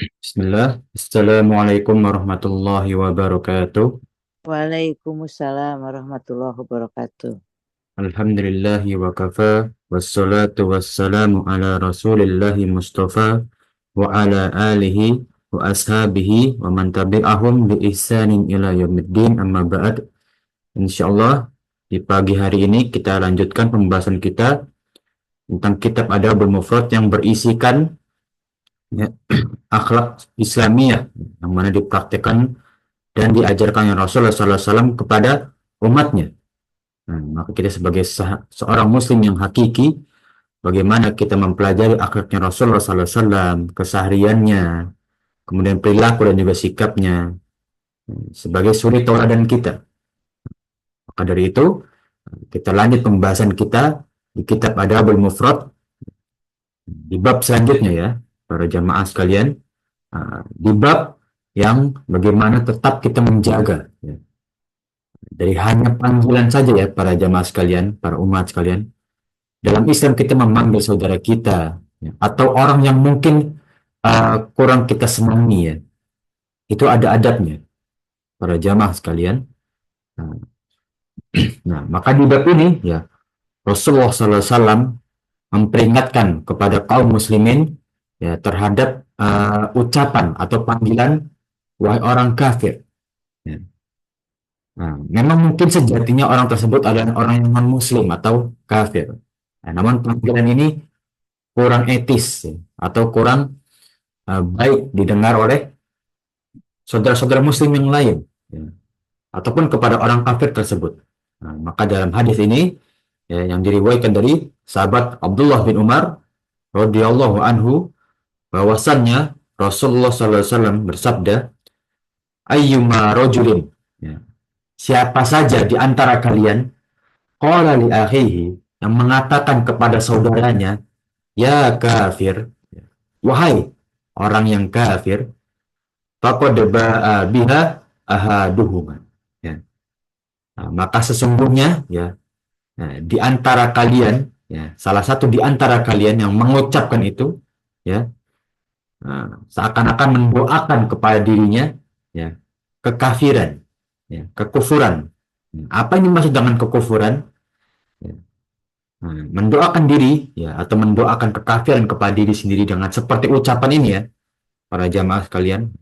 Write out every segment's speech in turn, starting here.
Bismillah. Assalamualaikum warahmatullahi wabarakatuh. Waalaikumsalam warahmatullahi wabarakatuh. Alhamdulillahi wa kafa. Wassalatu wassalamu ala rasulillahi mustafa. Wa ala alihi wa ashabihi wa man tabi'ahum bi ihsanin ila yaumiddin amma ba'd. Insyaallah di pagi hari ini kita lanjutkan pembahasan kita tentang kitab Adabul Mufrad yang berisikan ya, akhlak Islamiyah yang mana dipraktikkan dan diajarkan Rasulullah SAW kepada umatnya. Nah, maka kita sebagai seorang muslim yang hakiki, bagaimana kita mempelajari akhlaknya Rasulullah SAW, kesehariannya, kemudian perilaku dan juga sikapnya, sebagai suri tauladan kita. Maka dari itu, kita lanjut pembahasan kita di kitab Adabul Mufrad, di bab selanjutnya ya, para jamaah sekalian, di bab yang bagaimana tetap kita menjaga ya, dari hanya panggilan saja ya para jamaah sekalian, para umat sekalian. Dalam Islam kita memanggil saudara kita ya, atau orang yang mungkin kurang kita senangi ya, itu ada adabnya para jamaah sekalian. Nah, maka di bab ini ya Rasulullah SAW memperingatkan kepada kaum muslimin ya terhadap ucapan atau panggilan wahai orang kafir. Ya. Nah, memang mungkin sejatinya orang tersebut adalah orang yang non muslim atau kafir. Nah, namun panggilan ini kurang etis ya, atau kurang baik didengar oleh saudara-saudara muslim yang lain ya, ataupun kepada orang kafir tersebut. Nah, maka dalam hadis ini ya, yang diriwayatkan dari sahabat Abdullah bin Umar radhiyallahu anhu bahwasannya Rasulullah SAW bersabda, ayyuma rojulin ya, siapa saja di antara kalian qala li akhihi yang mengatakan kepada saudaranya ya kafir ya, wahai orang yang kafir faqad ba'a biha ahaduhuma ya. Nah, maka sesungguhnya ya, nah, di antara kalian ya, salah satu di antara kalian yang mengucapkan itu ya, nah, seakan-akan mendoakan kepada dirinya ya kekafiran ya, kekufuran. Apa yang dimaksud dengan kekufuran? Ya, nah, mendoakan diri ya atau mendoakan kekafiran kepada diri sendiri dengan seperti ucapan ini ya para jamaah sekalian.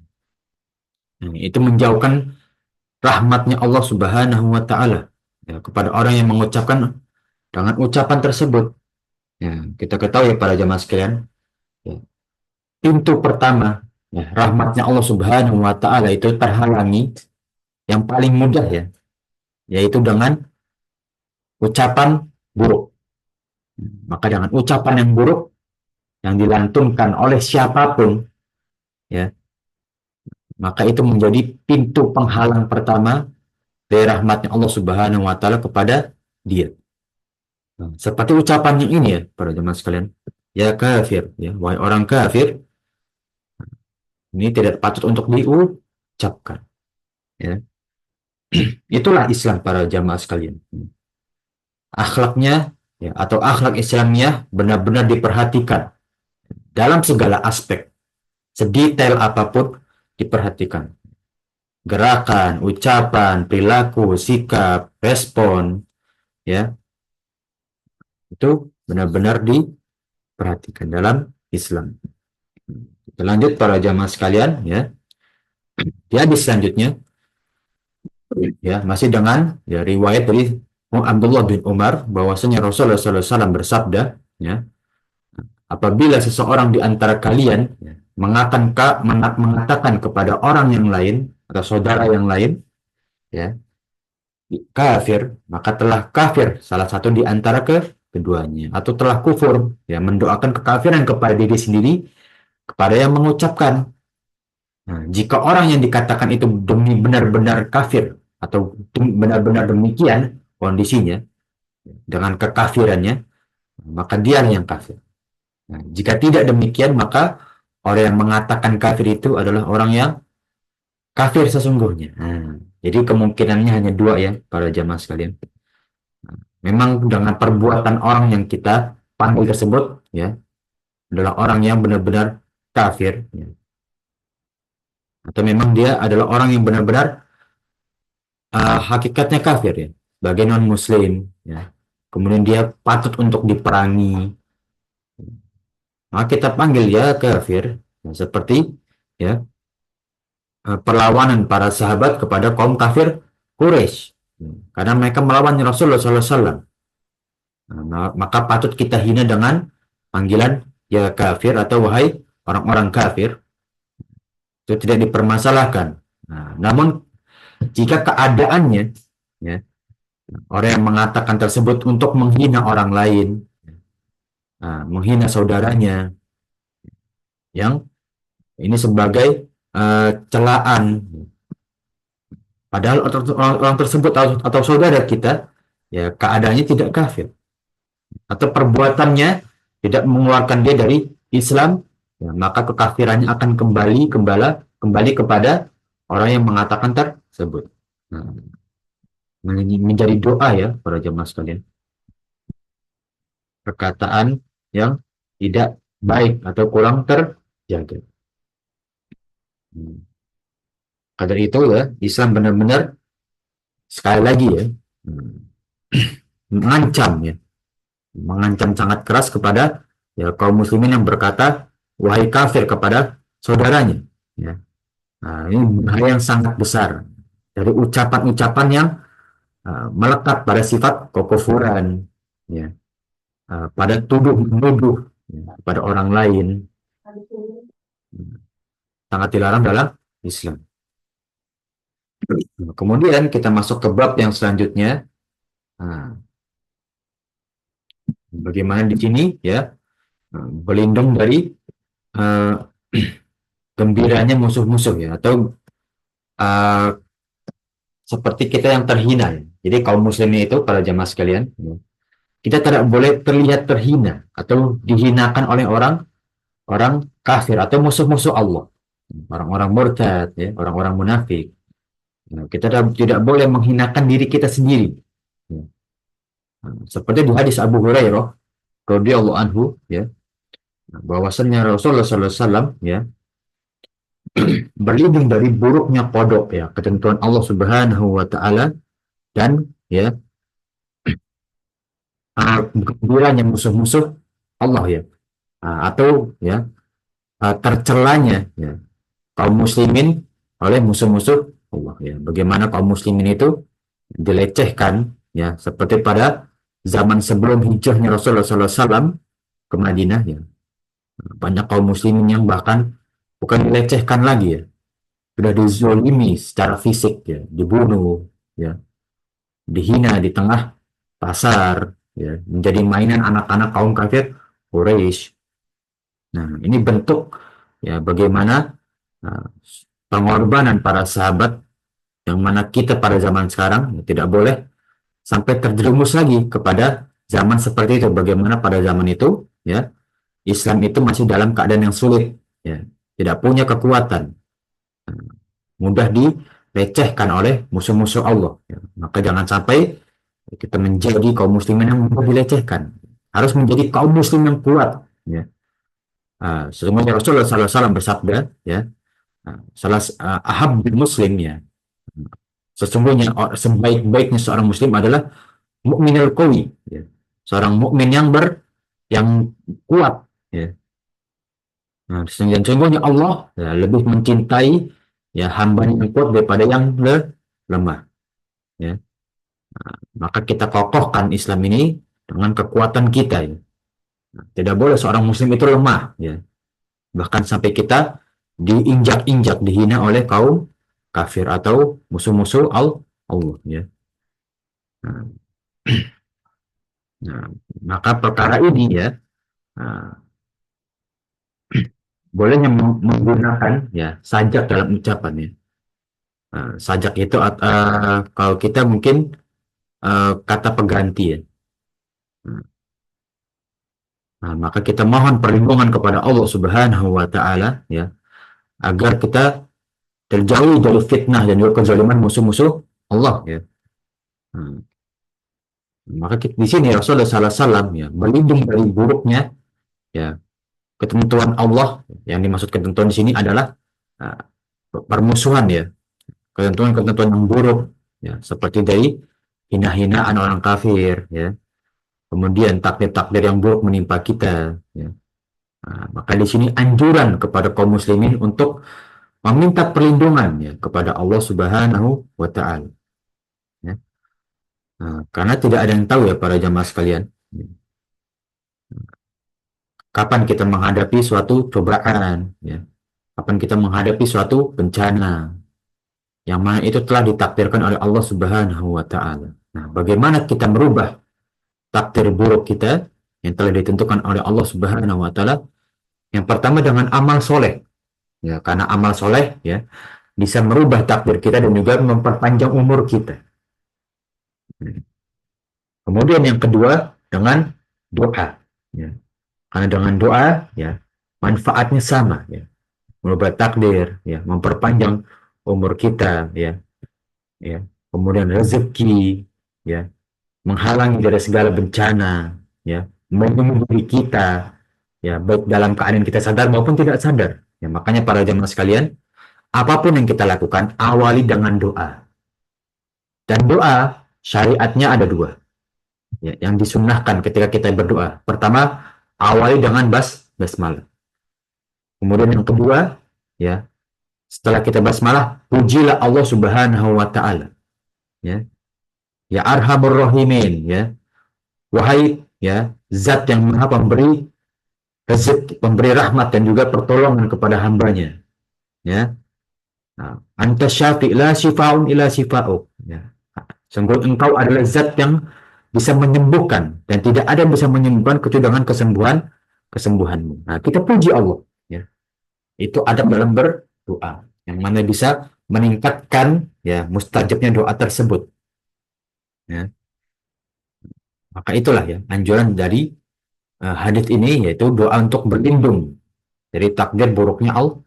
Nah, itu menjauhkan rahmatnya Allah Subhanahu wa taala ya, kepada orang yang mengucapkan dengan ucapan tersebut. Ya, kita ketahui ya para jamaah sekalian, ya, pintu pertama ya, rahmatnya Allah Subhanahu wa taala itu terhalangi yang paling mudah ya, yaitu dengan ucapan buruk. Maka dengan ucapan yang buruk yang dilantunkan oleh siapapun ya, maka itu menjadi pintu penghalang pertama dari rahmatnya Allah Subhanahu wa taala kepada dia. Nah, seperti ucapan yang ini ya, para jemaah sekalian. Ya kafir, ya, wahai orang kafir, ini tidak patut untuk diucapkan. Ya. Itulah Islam para jamaah sekalian. Akhlaknya ya, atau akhlak Islamnya benar-benar diperhatikan dalam segala aspek, sedetail apapun diperhatikan. Gerakan, ucapan, perilaku, sikap, respon, ya itu benar-benar diperhatikan dalam Islam. Kita lanjut para jamaah sekalian, ya. Di hadis selanjutnya, ya masih dengan ya riwayat dari Abdullah bin Umar bahwasanya Rasulullah SAW bersabda, ya, apabila seseorang di antara kalian ya, mengatakan kepada orang yang lain atau saudara yang lain, ya kafir, maka telah kafir salah satu di antara keduanya, atau telah kufur, ya mendoakan kekafiran kepada diri sendiri kepada yang mengucapkan. Nah, jika orang yang dikatakan itu demi benar-benar kafir atau benar-benar demikian kondisinya dengan kekafirannya, maka dia yang kafir. Nah, jika tidak demikian, maka orang yang mengatakan kafir itu adalah orang yang kafir sesungguhnya. Nah, jadi kemungkinannya hanya dua ya, para jamaah sekalian. Nah, memang dengan perbuatan orang yang kita panggil tersebut, ya, adalah orang yang benar-benar kafir. Ya. atau memang dia adalah orang yang benar-benar hakikatnya kafir ya, sebagai non muslim ya. Kemudian dia patut untuk diperangi, maka kita panggil dia kafir ya, seperti ya perlawanan para sahabat kepada kaum kafir Quraisy. Karena mereka melawan Rasulullah SAW. Nah, maka patut kita hina dengan panggilan ya kafir atau wahai orang-orang kafir. Itu tidak dipermasalahkan. Nah, namun jika keadaannya ya, orang yang mengatakan tersebut untuk menghina orang lain, menghina saudaranya, yang ini sebagai celaan, padahal orang tersebut atau saudara kita ya keadaannya tidak kafir atau perbuatannya tidak mengeluarkan dia dari Islam, ya, maka kekafirannya akan kembali kepada orang yang mengatakan tersebut. Nah, menjadi doa ya para jemaah sekalian, perkataan yang tidak baik atau kurang terjaga. Kadar itu ya, Islam benar-benar sekali lagi ya, mengancam ya, mengancam sangat keras kepada ya kaum muslimin yang berkata wahai kafir kepada saudaranya. Ya. Nah, ini bahaya yang sangat besar dari ucapan-ucapan yang melekat pada sifat kekufuran, ya, pada tuduh menuduh ya, pada orang lain, sangat dilarang dalam Islam. Kemudian kita masuk ke bab yang selanjutnya. Nah, bagaimana di sini ya berlindung dari uh, gembiranya musuh-musuh ya, atau uh, seperti kita yang terhina ya. Jadi kaum muslimin itu para jamaah sekalian, ya, kita tidak boleh terlihat terhina atau dihinakan oleh orang kafir atau musuh-musuh Allah, orang-orang murtad ya, orang-orang munafik. Ya, kita tidak boleh menghinakan diri kita sendiri. Ya. Seperti di hadis Abu Hurairah radhiyallahu anhu ya, bahwasanya Rasulullah SAW ya berlindung dari buruknya kodok ya, ketentuan Allah Subhanahu wa taala, dan ya gembiranya musuh-musuh Allah ya, atau ya tercelanya ya kaum muslimin oleh musuh-musuh Allah ya. Bagaimana kaum muslimin itu dilecehkan ya, seperti pada zaman sebelum hijrahnya Rasulullah SAW ke Madinah ya. Banyak kaum muslimin yang bahkan bukan dilecehkan lagi ya, sudah dizolimi secara fisik ya, dibunuh ya, dihina di tengah pasar ya, menjadi mainan anak-anak kaum kafir Quraisy. Nah, ini bentuk ya bagaimana pengorbanan para sahabat, yang mana kita pada zaman sekarang ya, tidak boleh sampai terjerumus lagi kepada zaman seperti itu. Bagaimana pada zaman itu ya Islam itu masih dalam keadaan yang sulit ya, tidak punya kekuatan, mudah dilecehkan oleh musuh-musuh Allah ya. Maka jangan sampai kita menjadi kaum muslimin yang mudah dilecehkan, harus menjadi kaum muslim yang kuat ya. Sesungguhnya Rasulullah SAW bersabda ya, salah ahab muslim ya, sesungguhnya sebaik-baiknya seorang muslim adalah mukminul qawi ya, seorang mukmin yang kuat ya. Nah, sesungguhnya Allah ya, lebih mencintai ya hamba yang kuat daripada yang lemah ya. Nah, maka kita kokohkan Islam ini dengan kekuatan kita ya. Nah, tidak boleh seorang muslim itu lemah ya, bahkan sampai kita diinjak-injak, dihina oleh kaum kafir atau musuh-musuh Allah ya. Nah, nah, maka perkara ini ya bolehnya menggunakan ya sajak dalam ucapan ya. Sajak itu kalau kita mungkin kata pengganti ya. Nah, maka kita mohon perlindungan kepada Allah Subhanahu wa taala ya, agar kita terjauh dari fitnah dan juga kezaliman musuh-musuh Allah ya. Maka di sini Rasulullah SAW ya berlindung dari buruknya ya ketentuan Allah. Yang dimaksud ketentuan di sini adalah permusuhan ya, ketentuan-ketentuan yang buruk ya, seperti dari hina-hinaan orang kafir ya, kemudian takdir-takdir yang buruk menimpa kita ya. Nah, maka di sini anjuran kepada kaum muslimin untuk meminta perlindungan ya kepada Allah Subhanahu wa taala ya. Nah, karena tidak ada yang tahu ya para jamaah sekalian, kapan kita menghadapi suatu cobaan ya, kapan kita menghadapi suatu bencana yang mana itu telah ditakdirkan oleh Allah Subhanahu wa taala. Nah, bagaimana kita merubah takdir buruk kita yang telah ditentukan oleh Allah Subhanahu wa taala? Yang pertama dengan amal soleh. Ya, karena amal soleh ya bisa merubah takdir kita dan juga memperpanjang umur kita. Kemudian yang kedua dengan doa. Ya. Karena dengan doa ya manfaatnya sama ya, merubah takdir ya, memperpanjang umur kita ya, ya. Kemudian rezeki ya, menghalangi dari segala bencana ya, melindungi kita ya, baik dalam keadaan kita sadar maupun tidak sadar. Ya, makanya para jamaah sekalian, apapun yang kita lakukan, awali dengan doa. Dan doa, syariatnya ada dua. Ya, yang disunnahkan ketika kita berdoa. Pertama, awali dengan basmalah. Kemudian yang kedua, ya, setelah kita basmalah, pujilah Allah Subhanahu wa taala. Ya. Ya Arhamur Rahimin, ya. Wahai ya, zat yang Maha pemberi rezeki, pemberi rahmat dan juga pertolongan kepada hambanya. Ya. Nah, anta syafi' la syifa'un ila syifa'uk. Ya. Sungguh engkau adalah zat yang bisa menyembuhkan dan tidak ada yang bisa menyembuhkan kecuali dengan kesembuhanmu. Nah, kita puji Allah. Ya. Itu adab dalam berdoa yang mana bisa meningkatkan ya mustajabnya doa tersebut. Ya. Maka itulah ya anjuran dari hadis ini, yaitu doa untuk berlindung dari takdir buruknya Allah.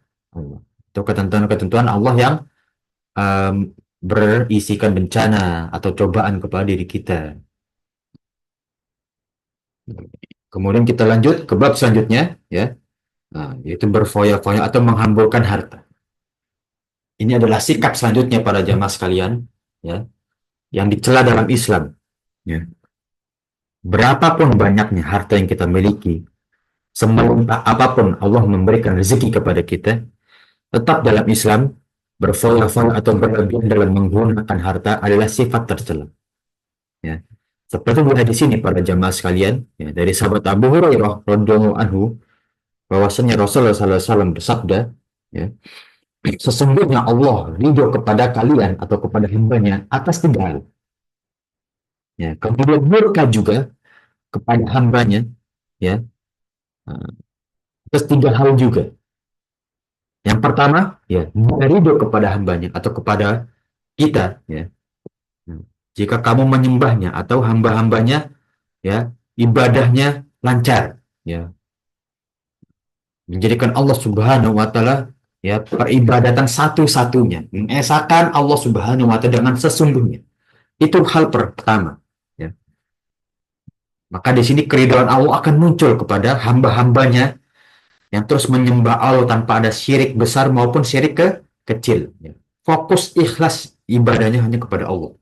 Itu ketentuan-ketentuan Allah yang berisikan bencana atau cobaan kepada diri kita. Kemudian kita lanjut ke bab selanjutnya, ya, yaitu berfoya-foya atau menghamburkan harta. Ini adalah sikap selanjutnya para jamaah sekalian, ya, yang dicela dalam Islam. Ya. Berapapun banyaknya harta yang kita miliki, semelimpah apapun Allah memberikan rezeki kepada kita, tetap dalam Islam berfoya-foya atau berlebihan dalam menggunakan harta adalah sifat tercela. Ya. Seperti di sini para jamaah sekalian, ya, dari sahabat Abu Hurairah radhiyallahu anhu, bahwasanya Rasulullah SAW bersabda, ya, sesungguhnya Allah ridho kepada kalian atau kepada hambanya atas tiga hal. Ya, kemudian murka juga kepada hambanya, ya, atas tiga hal juga. Yang pertama, ya, ridho kepada hambanya atau kepada kita, ya. Jika kamu menyembahnya atau hamba-hambanya, ya, ibadahnya lancar, ya, menjadikan Allah Subhanahu wa taala ya peribadatan satu-satunya, mengesahkan Allah Subhanahu wa taala dengan sesungguhnya. Itu hal pertama, ya. Maka di sini keridhaan Allah akan muncul kepada hamba-hambanya yang terus menyembah Allah tanpa ada syirik besar maupun syirik kecil, ya. Fokus ikhlas ibadahnya hanya kepada Allah.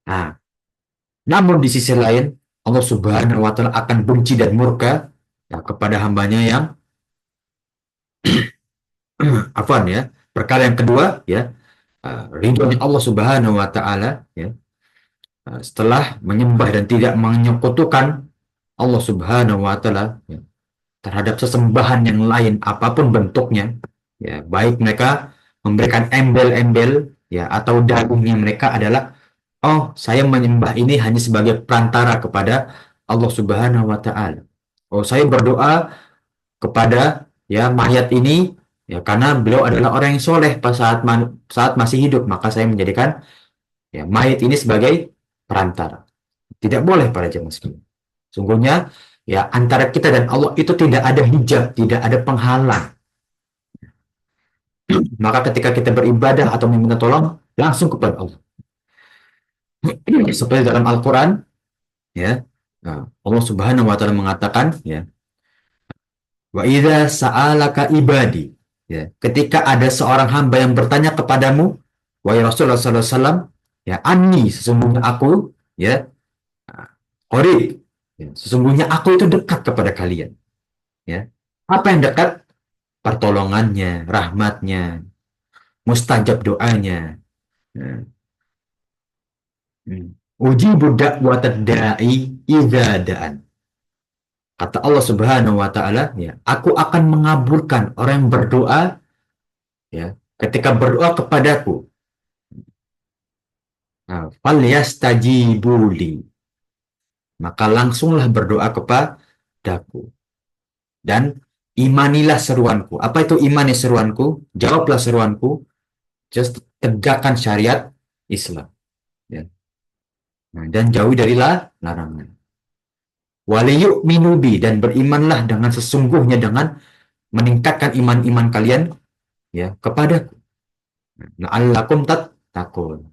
Nah, namun di sisi lain Allah Subhanahu wa taala akan benci dan murka ya, kepada hambanya yang afwan ya. Perkara yang kedua ya, ridhonya Allah Subhanahu wa taala ya, setelah menyembah dan tidak menyekutukan Allah Subhanahu wa taala ya, terhadap sesembahan yang lain apapun bentuknya, ya, baik mereka memberikan embel-embel ya atau dalilnya mereka adalah, oh, saya menyembah ini hanya sebagai perantara kepada Allah Subhanahu wa taala. Oh, saya berdoa kepada ya mayat ini ya karena beliau adalah orang yang soleh pas saat masih hidup, maka saya menjadikan ya mayat ini sebagai perantara. Tidak boleh para jemaah sekalian. Sungguhnya ya antara kita dan Allah itu tidak ada hijab, tidak ada penghalang. Maka ketika kita beribadah atau meminta tolong langsung kepada Allah. Seperti dalam Al-Quran, ya, Allah Subhanahu wa taala mengatakan, ya, wa idza sa'alaka ibadi Ya, ketika ada seorang hamba yang bertanya kepadamu, wahai Rasulullah SAW, ya, anni, sesungguhnya aku, ya, qarib, ya, sesungguhnya aku itu dekat kepada kalian. Ya, apa yang dekat? Pertolongannya, rahmatnya, mustajab doanya. Ya. Uji budak da'watad da'i idza da'an. Kata Allah Subhanahu wa taala, ya, aku akan mengabulkan orang yang berdoa, ya, ketika berdoa kepadaku. Nah, falyastajibuli, maka langsunglah berdoa kepadaku dan imanilah seruanku. Apa itu imani seruanku? Jawablah seruanku, just tegakkan syariat Islam, ya. Nah, dan jauhi dari larangan. Waliyuk minubi, dan berimanlah dengan sesungguhnya dengan meningkatkan iman-iman kalian, ya, kepadaku. La'allakum tattaqun.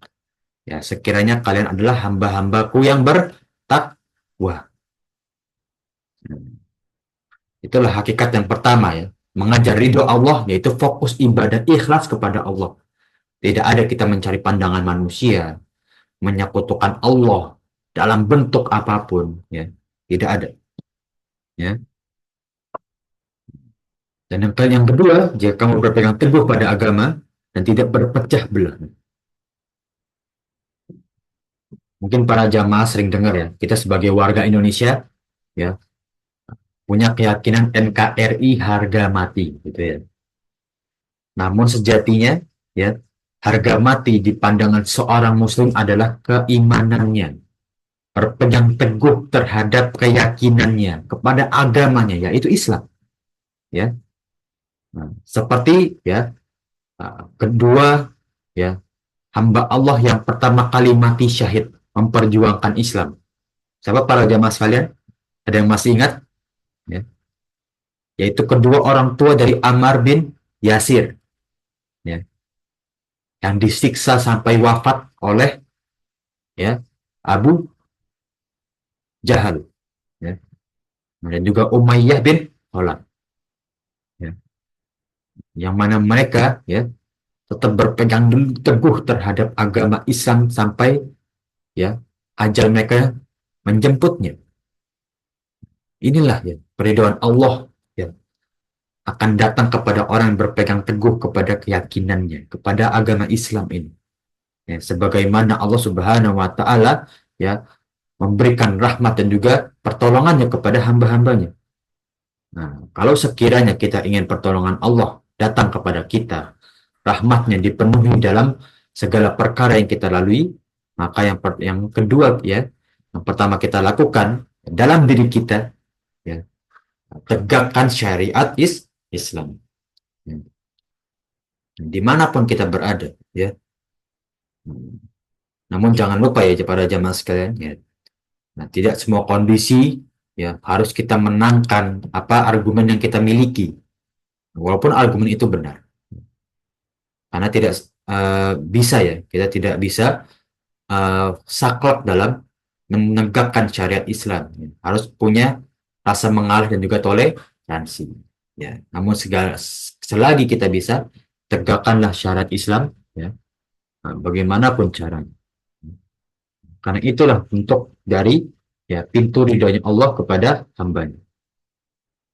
Ya, sekiranya kalian adalah hamba-hambaku yang bertakwa. Itulah hakikat yang pertama, ya. Mengajar ridho Allah, yaitu fokus ibadah ikhlas kepada Allah. Tidak ada kita mencari pandangan manusia, menyekutukan Allah dalam bentuk apapun, ya. Tidak ada, ya. Dan yang kedua, jika kamu berpegang teguh pada agama dan tidak berpecah belah. Mungkin para jamaah sering dengar, ya, kita sebagai warga Indonesia, ya, punya keyakinan NKRI harga mati, gitu ya. Namun sejatinya, ya, harga mati di pandangan seorang muslim adalah keimanannya, berpegang teguh terhadap keyakinannya kepada agamanya, yaitu Islam, ya. Nah, seperti, ya, kedua, ya, hamba Allah yang pertama kali mati syahid memperjuangkan Islam. Siapa para jamaah sekalian? Ada yang masih ingat? Ya. Yaitu kedua orang tua dari Ammar bin Yasir, ya, yang disiksa sampai wafat oleh, ya, Abu Jahal, ya, dan juga Umayyah bin Khalaf, ya, yang mana mereka, ya, tetap berpegang teguh terhadap agama Islam sampai, ya, ajal mereka menjemputnya. Inilah, ya, keridhaan Allah, ya, akan datang kepada orang yang berpegang teguh kepada keyakinannya, kepada agama Islam ini. Ya, sebagaimana Allah Subhanahu wa taala, ya, memberikan rahmat dan juga pertolongannya kepada hamba-hambanya. Nah, kalau sekiranya kita ingin pertolongan Allah datang kepada kita, rahmatnya dipenuhi dalam segala perkara yang kita lalui, maka yang kedua, ya, yang pertama kita lakukan dalam diri kita, ya, tegakkan syariat Islam. Ya. Dimanapun kita berada, ya. Namun jangan lupa, ya, para jamaah sekalian, ya. Nah, tidak semua kondisi, ya, harus kita menangkan apa argumen yang kita miliki, walaupun argumen itu benar. Karena tidak bisa, ya, kita tidak bisa saklek dalam menegakkan syariat Islam. Ya. Harus punya rasa mengalah dan juga toleransi. Ya. Namun selagi kita bisa, tegakkanlah syariat Islam, ya, bagaimanapun caranya. Karena itulah bentuk dari, ya, pintu ridhonya Allah kepada hambanya.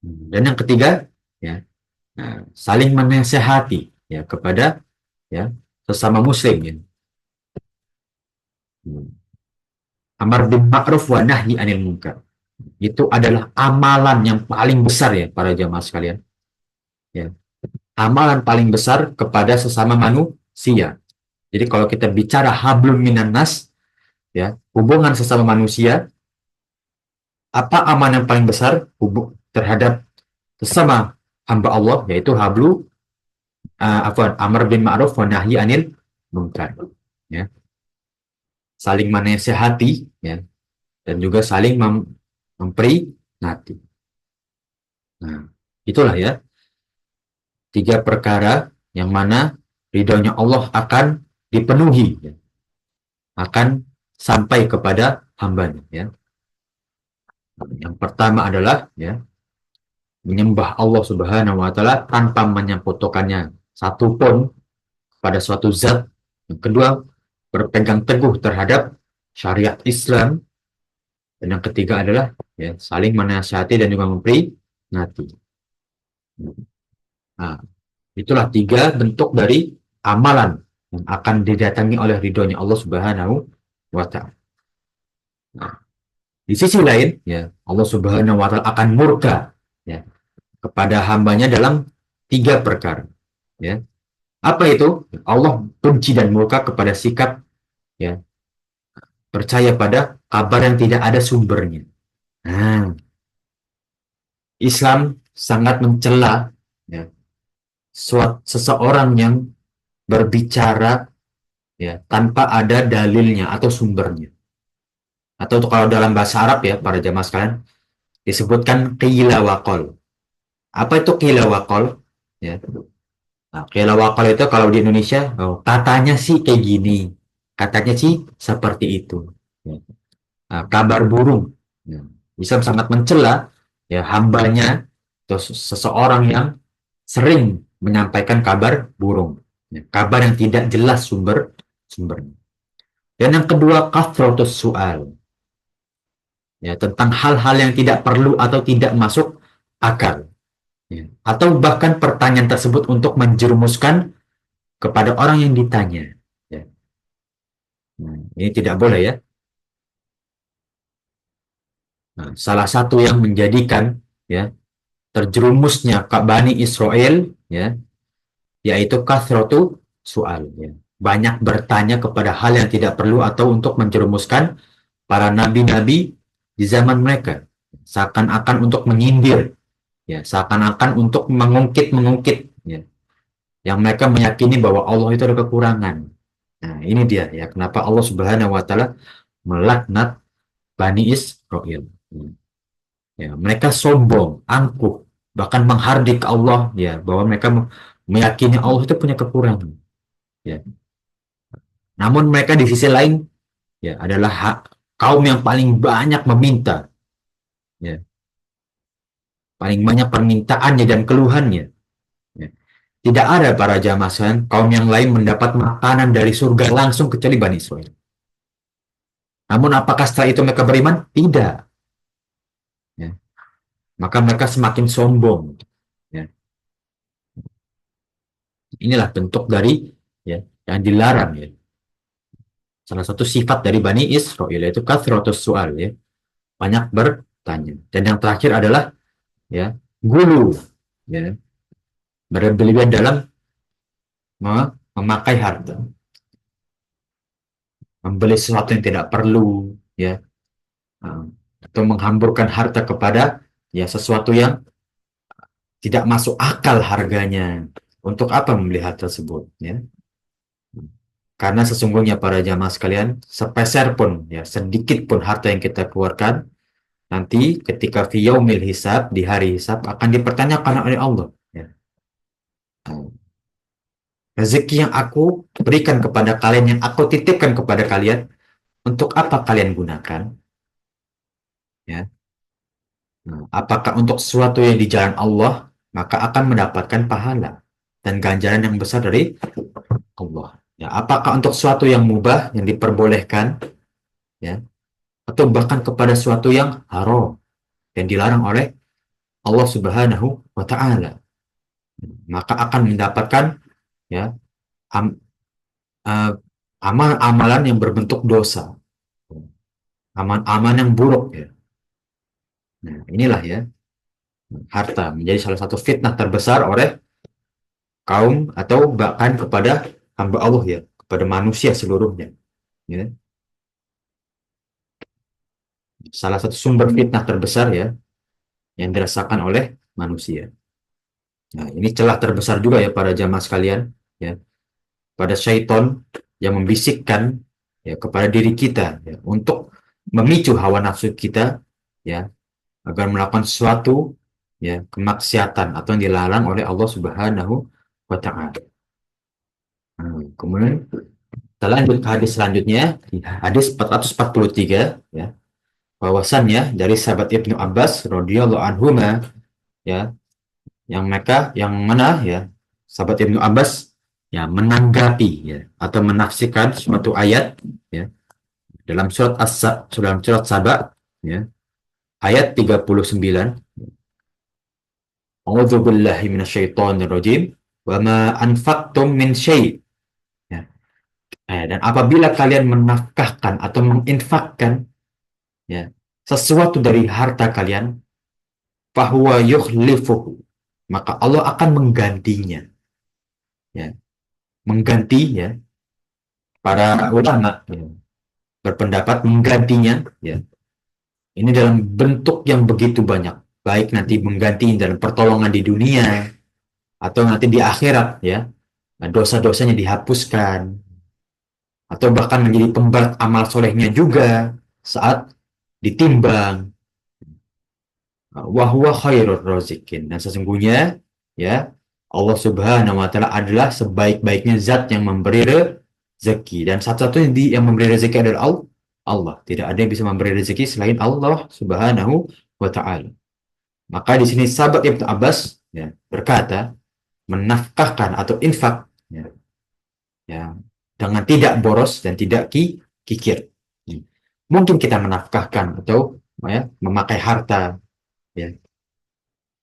Dan yang ketiga, ya, saling menasehati, ya, kepada, ya, sesama muslim, ya. Amar bin ma'ruf wa nahi anil munkar. Itu adalah amalan yang paling besar, ya, para jamaah sekalian. Ya. Amalan paling besar kepada sesama manusia. Jadi kalau kita bicara hablum minan nas, ya, hubungan sesama manusia, apa amalan yang paling besar terhadap sesama hamba Allah, yaitu amar bin ma'ruf wa nahi anil munkar, ya. Saling menasehati, ya, dan juga saling memperingati. Nah, itulah, ya, tiga perkara yang mana ridhonya Allah akan dipenuhi, ya, akan sampai kepada hambanya, ya. Yang pertama adalah, ya, menyembah Allah Subhanahu wa taala tanpa menyekutukannya satupun pada suatu zat. Yang kedua, berpegang teguh terhadap syariat Islam. Dan yang ketiga adalah ya, saling menasihati dan juga memperingati. Nah, itulah 3 bentuk dari amalan yang akan didatangi oleh ridhonya Allah Subhanahu wa taala. Nah, di sisi lain, ya, Allah Subhanahu wa taala akan murka ya kepada hambanya dalam 3 perkara. Ya. Apa itu? Allah benci dan murka kepada sikap ya percaya pada kabar yang tidak ada sumbernya. Nah, Islam sangat mencela ya, seseorang yang berbicara ya tanpa ada dalilnya atau sumbernya. Atau kalau dalam bahasa Arab ya para jamaah sekalian disebutkan qila waqal. Apa itu qila waqal? Ya. Nah, qila waqal itu kalau di Indonesia katanya sih kayak gini. Katanya sih seperti itu. Ya. Nah, kabar burung. Ya. Islam sangat mencela ya hambanya atau seseorang yang sering menyampaikan kabar burung. Ya. Kabar yang tidak jelas sumbernya. Dan yang kedua, kathratus soal. Ya, tentang hal-hal yang tidak perlu atau tidak masuk akal. Ya. Atau bahkan pertanyaan tersebut untuk menjerumuskan kepada orang yang ditanya. Ya. Nah, ini tidak boleh ya. Nah, salah satu yang menjadikan ya terjerumusnya Bani Israel ya yaitu kathratu soal ya. Banyak bertanya kepada hal yang tidak perlu atau untuk menjerumuskan para nabi-nabi di zaman mereka. Seakan-akan untuk menyindir ya, seakan-akan untuk mengungkit ya. Yang mereka meyakini bahwa Allah itu ada kekurangan. Nah, ini dia ya kenapa Allah Subhanahu wa taala melaknat Bani Israel. Ya, mereka sombong, angkuh, bahkan menghardik Allah ya bahwa mereka meyakini Allah itu punya kekurangan. Ya. Namun mereka di sisi lain ya adalah kaum yang paling banyak meminta. Ya. Paling banyak permintaannya dan keluhannya. Ya. Tidak ada para jamaah sekalian kaum yang lain mendapat makanan dari surga langsung kecuali Bani Israel. Namun apakah setelah itu mereka beriman? Tidak. Ya. Maka mereka semakin sombong. Ya. Inilah bentuk dari ya yang dilarang ya. Salah satu sifat dari Bani Israel yaitu kathratus soal ya. Banyak bertanya. Dan yang terakhir adalah ya gulu ya. Berlebihan dalam memakai harta. Membeli sesuatu yang tidak perlu ya. Atau menghamburkan harta kepada ya sesuatu yang tidak masuk akal harganya. Untuk apa membeli hal tersebut ya? Karena sesungguhnya para jamaah sekalian, sepeser pun ya sedikit pun harta yang kita keluarkan nanti ketika fi yaumil hisab di hari hisab akan dipertanyakan oleh Allah ya. Rezeki yang aku berikan kepada kalian yang aku titipkan kepada kalian untuk apa kalian gunakan ya. Nah, apakah untuk sesuatu yang di jalan Allah maka akan mendapatkan pahala dan ganjaran yang besar dari Allah ya. Apakah untuk sesuatu yang mubah yang diperbolehkan ya atau bahkan kepada sesuatu yang haram yang dilarang oleh Allah Subhanahu wa taala maka akan mendapatkan ya amal-amalan yang berbentuk dosa, amal-amal yang buruk ya. Nah, inilah ya harta menjadi salah satu fitnah terbesar oleh kaum atau bahkan kepada hamba Allah ya, kepada manusia seluruhnya. Ya. Salah satu sumber fitnah terbesar ya yang dirasakan oleh manusia. Nah, ini celah terbesar juga ya para jamaah sekalian ya. Pada syaitan yang membisikkan ya kepada diri kita ya, untuk memicu hawa nafsu kita ya agar melakukan sesuatu ya kemaksiatan atau yang dilarang oleh Allah Subhanahu wa taala. Kemudian kita lanjut ke hadis selanjutnya, hadis 443 ya. Bahwasannya dari sahabat Ibnu Abbas radhiyallahu anhuma ya, yang mereka yang mana ya, sahabat Ibnu Abbas ya menanggapi ya atau menafsirkan suatu ayat ya dalam surat Saba ya ayat 39. A'udzu billahi minasyaitonir rajim. Wa ma anfaqtum min syai'. Ya. Dan apabila kalian menafkahkan atau menginfakkan ya sesuatu dari harta kalian, fahuwa yukhlifuhu, maka Allah akan menggantinya. Ya. Mengganti ya, para ulama ya, berpendapat menggantinya ya. Ini dalam bentuk yang begitu banyak, baik nanti mengganti dalam pertolongan di dunia atau nanti di akhirat ya. Nah, dosa-dosanya dihapuskan atau bahkan menjadi pemberat amal solehnya juga saat ditimbang. Wahwa khairur razikin, dan sesungguhnya ya Allah Subhanahu wa taala adalah sebaik-baiknya zat yang memberi rezeki, dan satu-satunya yang memberi rezeki adalah Allah. Tidak ada yang bisa memberi rezeki selain Allah Subhanahu wa taala. Maka di sini sahabat Ibnu Abbas ya berkata menafkahkan atau infak ya, ya dengan tidak boros dan tidak kikir. Mungkin kita menafkahkan atau ya, memakai harta ya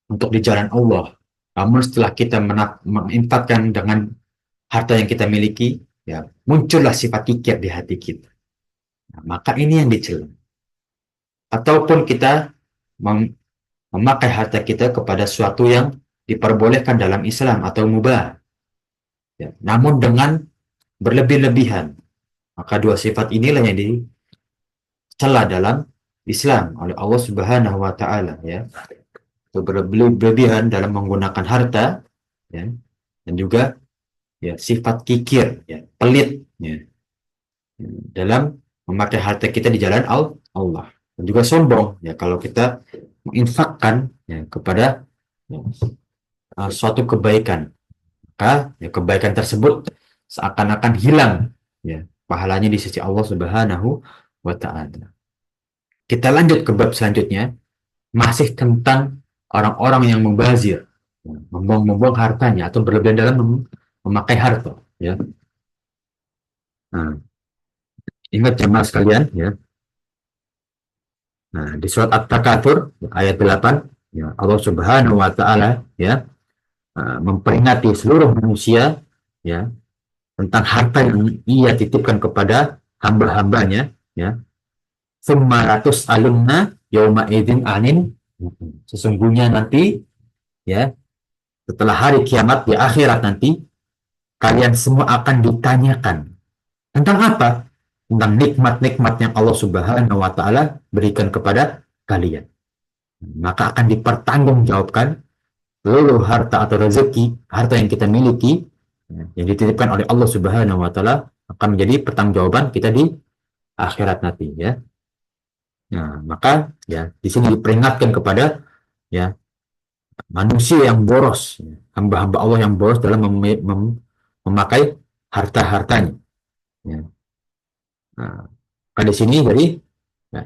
untuk di jalan Allah. Namun setelah kita menginfakkan dengan harta yang kita miliki, ya muncullah sifat kikir di hati kita. Nah, maka ini yang dicela. Ataupun kita memakai harta kita kepada sesuatu yang diperbolehkan dalam Islam atau mubah. Ya, namun dengan berlebih-lebihan. Maka dua sifat inilah yang dicela dalam Islam oleh Allah Subhanahu wa taala ya. Berlebihan dalam menggunakan harta ya, dan juga ya sifat kikir ya, pelit ya, dalam memakai harta kita di jalan Allah, dan juga sombong ya kalau kita menginfakkan ya, kepada ya, suatu kebaikan, maka ya, kebaikan tersebut seakan-akan hilang ya pahalanya di sisi Allah Subhanahu wa taala. Kita lanjut ke bab selanjutnya, masih tentang orang-orang yang membazir, membuang-buang hartanya atau berlebihan dalam memakai harta ya. Nah, ingat jemaah sekalian ya. Nah, di surat At-Takatsur ayat 8 ya, Allah Subhanahu wa taala ya memperingati seluruh manusia ya tentang harta yang ia titipkan kepada hamba-hambanya ya. Sumaratus alumna yauma idzin anin, sesungguhnya nanti ya setelah hari kiamat di akhirat nanti kalian semua akan ditanyakan tentang apa? Tentang nikmat-nikmat yang Allah Subhanahu wa taala berikan kepada kalian. Maka akan dipertanggungjawabkan seluruh harta atau rezeki, harta yang kita miliki yang dititipkan oleh Allah Subhanahu wa taala akan menjadi pertanggungjawaban kita di akhirat nanti ya. Nah, maka ya di sini diperingatkan kepada ya manusia yang boros, hamba-hamba Allah yang boros dalam memakai harta-hartanya. Ya. Nah, di sini jadi ya,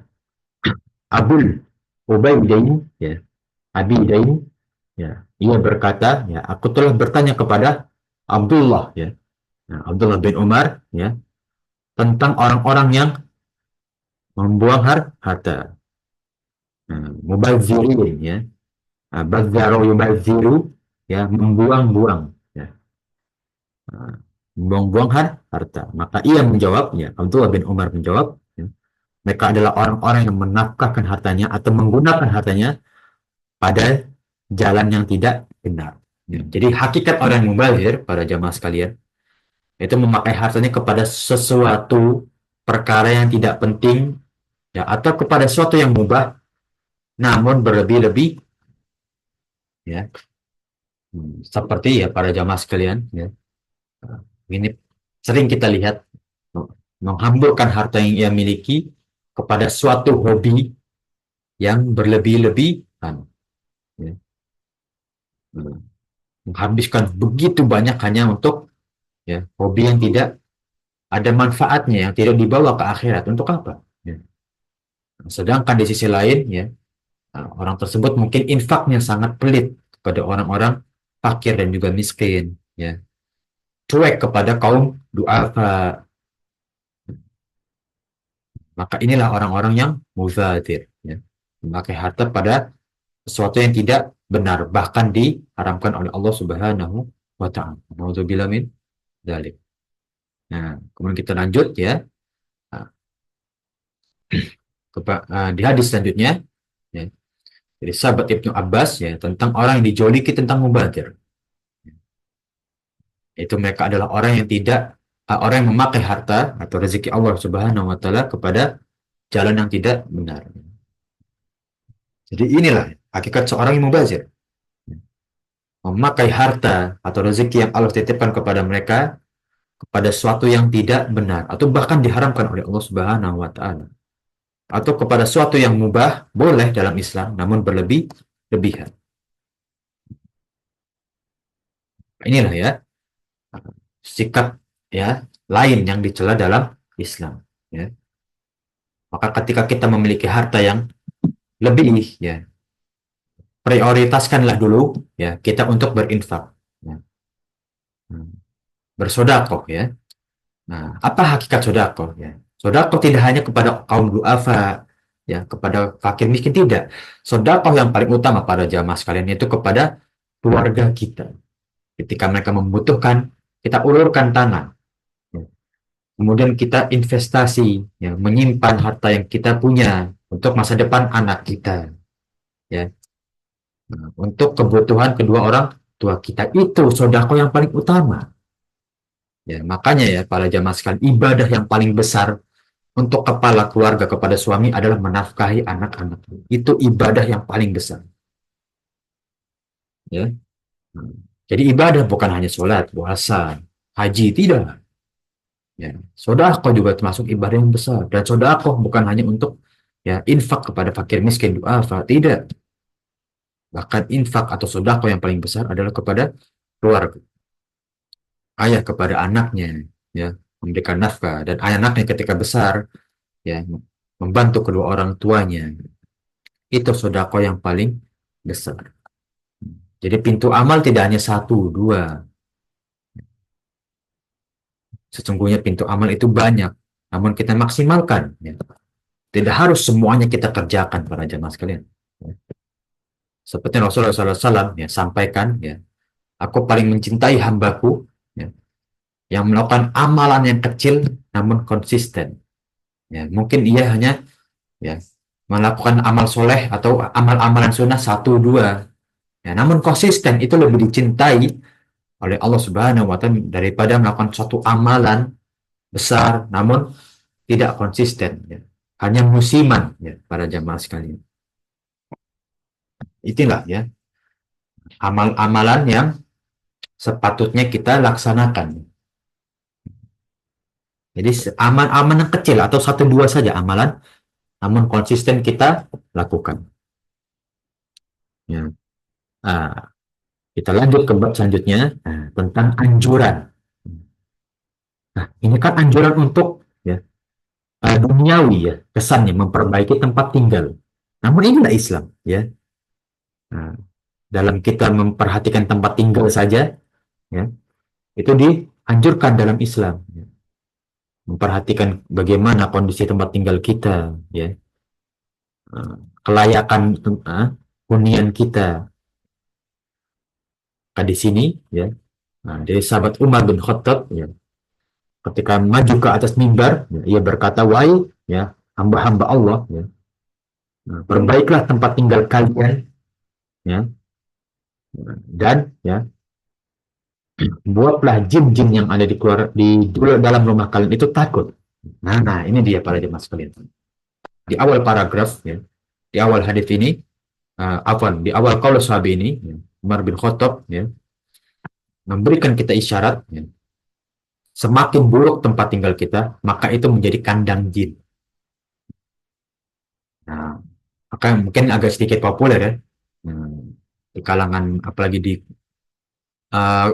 Abul Ubaidain ya, Abidain ya, ia berkata ya, aku telah bertanya kepada Abdullah ya, nah, Abdullah bin Umar ya, tentang orang-orang yang membuang harta. Nah, mubazirin ya, bazzaro yubaziru ya, membuang-buang ya. Nah, membuang-buang harta. Maka ia menjawab ya, Abdullah bin Umar menjawab ya, mereka adalah orang-orang yang menafkahkan hartanya atau menggunakan hartanya pada jalan yang tidak benar. Ya, jadi hakikat orang yang mubazir, para jamaah sekalian, itu memakai hartanya kepada sesuatu perkara yang tidak penting ya, atau kepada sesuatu yang mubah namun berlebih-lebih ya. Seperti ya para jamaah sekalian ya. Ini sering kita lihat menghamburkan harta yang ia miliki kepada suatu hobi yang berlebih-lebihan ya. Menghabiskan begitu banyak hanya untuk ya hobi yang tidak ada manfaatnya, yang tidak dibawa ke akhirat. Untuk apa ya. Sedangkan di sisi lain ya Nah, orang tersebut mungkin infaknya sangat pelit kepada orang-orang fakir dan juga miskin, ya. Cuek kepada kaum duafa. Maka inilah orang-orang yang muzadir, ya. Memakai harta pada sesuatu yang tidak benar, bahkan diharamkan oleh Allah Subhanahu wa taala. Nauzubillah min dzalik. Nah, kemudian kita lanjut ya. Nah, di hadis selanjutnya, ya. Jadi sahabat Ibnu Abbas ya tentang orang yang dijoliki tentang mubazir. Itu mereka adalah orang yang tidak orang yang memakai harta atau rezeki Allah Subhanahu wa taala kepada jalan yang tidak benar. Jadi inilah hakikat seorang yang mubazir. Memakai harta atau rezeki yang Allah titipkan kepada mereka kepada sesuatu yang tidak benar atau bahkan diharamkan oleh Allah Subhanahu wa taala. Atau kepada sesuatu yang mubah boleh dalam Islam namun berlebihan. Inilah ya sikap ya lain yang dicela dalam Islam ya. Maka ketika kita memiliki harta yang lebih ya prioritaskanlah dulu ya kita untuk berinfak ya. Bersodakoh ya. Nah, apa hakikat sodakoh ya? Sodakoh tidak hanya kepada kaum duafa ya, kepada fakir miskin tidak. Sodakoh yang paling utama pada jamaah sekalian itu kepada keluarga kita. Ketika mereka membutuhkan, kita ulurkan tangan. Ya. Kemudian kita investasi, ya, menyimpan harta yang kita punya untuk masa depan anak kita. Ya. Nah, untuk kebutuhan kedua orang tua kita itu sodakoh yang paling utama. Ya, makanya ya para jamaah sekalian ibadah yang paling besar untuk kepala keluarga kepada suami adalah menafkahi anak-anak. Itu ibadah yang paling besar. Ya. Jadi ibadah bukan hanya sholat, puasa, haji, tidak. Ya. Sodakoh juga termasuk ibadah yang besar. Dan sodakoh bukan hanya untuk ya infak kepada fakir miskin, duafa, tidak. Bahkan infak atau sodakoh yang paling besar adalah kepada keluarga. Ayah kepada anaknya, ya, memberikan nafkah. Dan anaknya ketika besar, ya, membantu kedua orang tuanya. Itu sodakoh yang paling besar. Jadi pintu amal tidak hanya satu, dua. Sesungguhnya pintu amal itu banyak, namun kita maksimalkan. Ya. Tidak harus semuanya kita kerjakan para jamaah sekalian. Ya. Seperti Rasulullah SAW ya, sampaikan, ya, aku paling mencintai hambaku ya, yang melakukan amalan yang kecil namun konsisten. Ya, mungkin ia hanya ya, melakukan amal soleh atau amal-amalan sunnah satu dua. Ya, namun konsisten itu lebih dicintai oleh Allah Subhanahu wa taala daripada melakukan suatu amalan besar namun tidak konsisten ya. Hanya musiman ya para jamaah sekalian. Itulah ya amal-amalan yang sepatutnya kita laksanakan. Jadi amal-amal yang kecil atau satu dua saja amalan namun konsisten kita lakukan. Ya. Nah, kita lanjut ke bab selanjutnya tentang anjuran. Nah, ini kan anjuran untuk ya duniawi ya, kesannya memperbaiki tempat tinggal. Namun inilah Islam ya. Nah, dalam kita memperhatikan tempat tinggal saja ya, itu dianjurkan dalam Islam ya. Memperhatikan bagaimana kondisi tempat tinggal kita ya. Kelayakan hunian kita. Nah, di sini ya. Nah, dari sahabat Umar bin Khattab ya, ketika maju ke atas mimbar, ya, ia berkata, wahai ya hamba-hamba Allah, ya, nah, perbaiklah tempat tinggal kalian, ya, dan ya buatlah jin-jin yang ada di dalam rumah kalian itu takut. Nah, ini dia para jemaah sekalian. Di awal paragraf, ya, di awal hadis ini, di awal qaul sahabi ini, ya, Umar bin Khattab, ya, memberikan kita isyarat, ya, semakin buruk tempat tinggal kita, maka itu menjadi kandang jin. Nah, maka mungkin agak sedikit populer ya, di kalangan apalagi di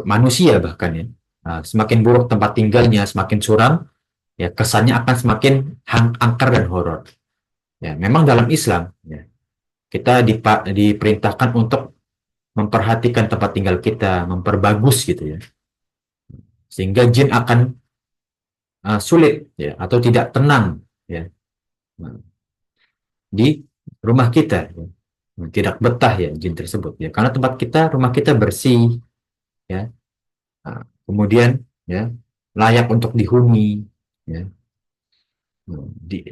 manusia bahkan ya. Semakin buruk tempat tinggalnya, semakin suram, ya kesannya akan semakin angker dan horor. Ya, memang dalam Islam, ya, kita diperintahkan untuk memperhatikan tempat tinggal kita, memperbagus gitu ya. Sehingga jin akan sulit ya atau tidak tenang ya di rumah kita ya. Tidak betah ya jin tersebut ya. Karena rumah kita bersih ya. Kemudian ya layak untuk dihuni ya.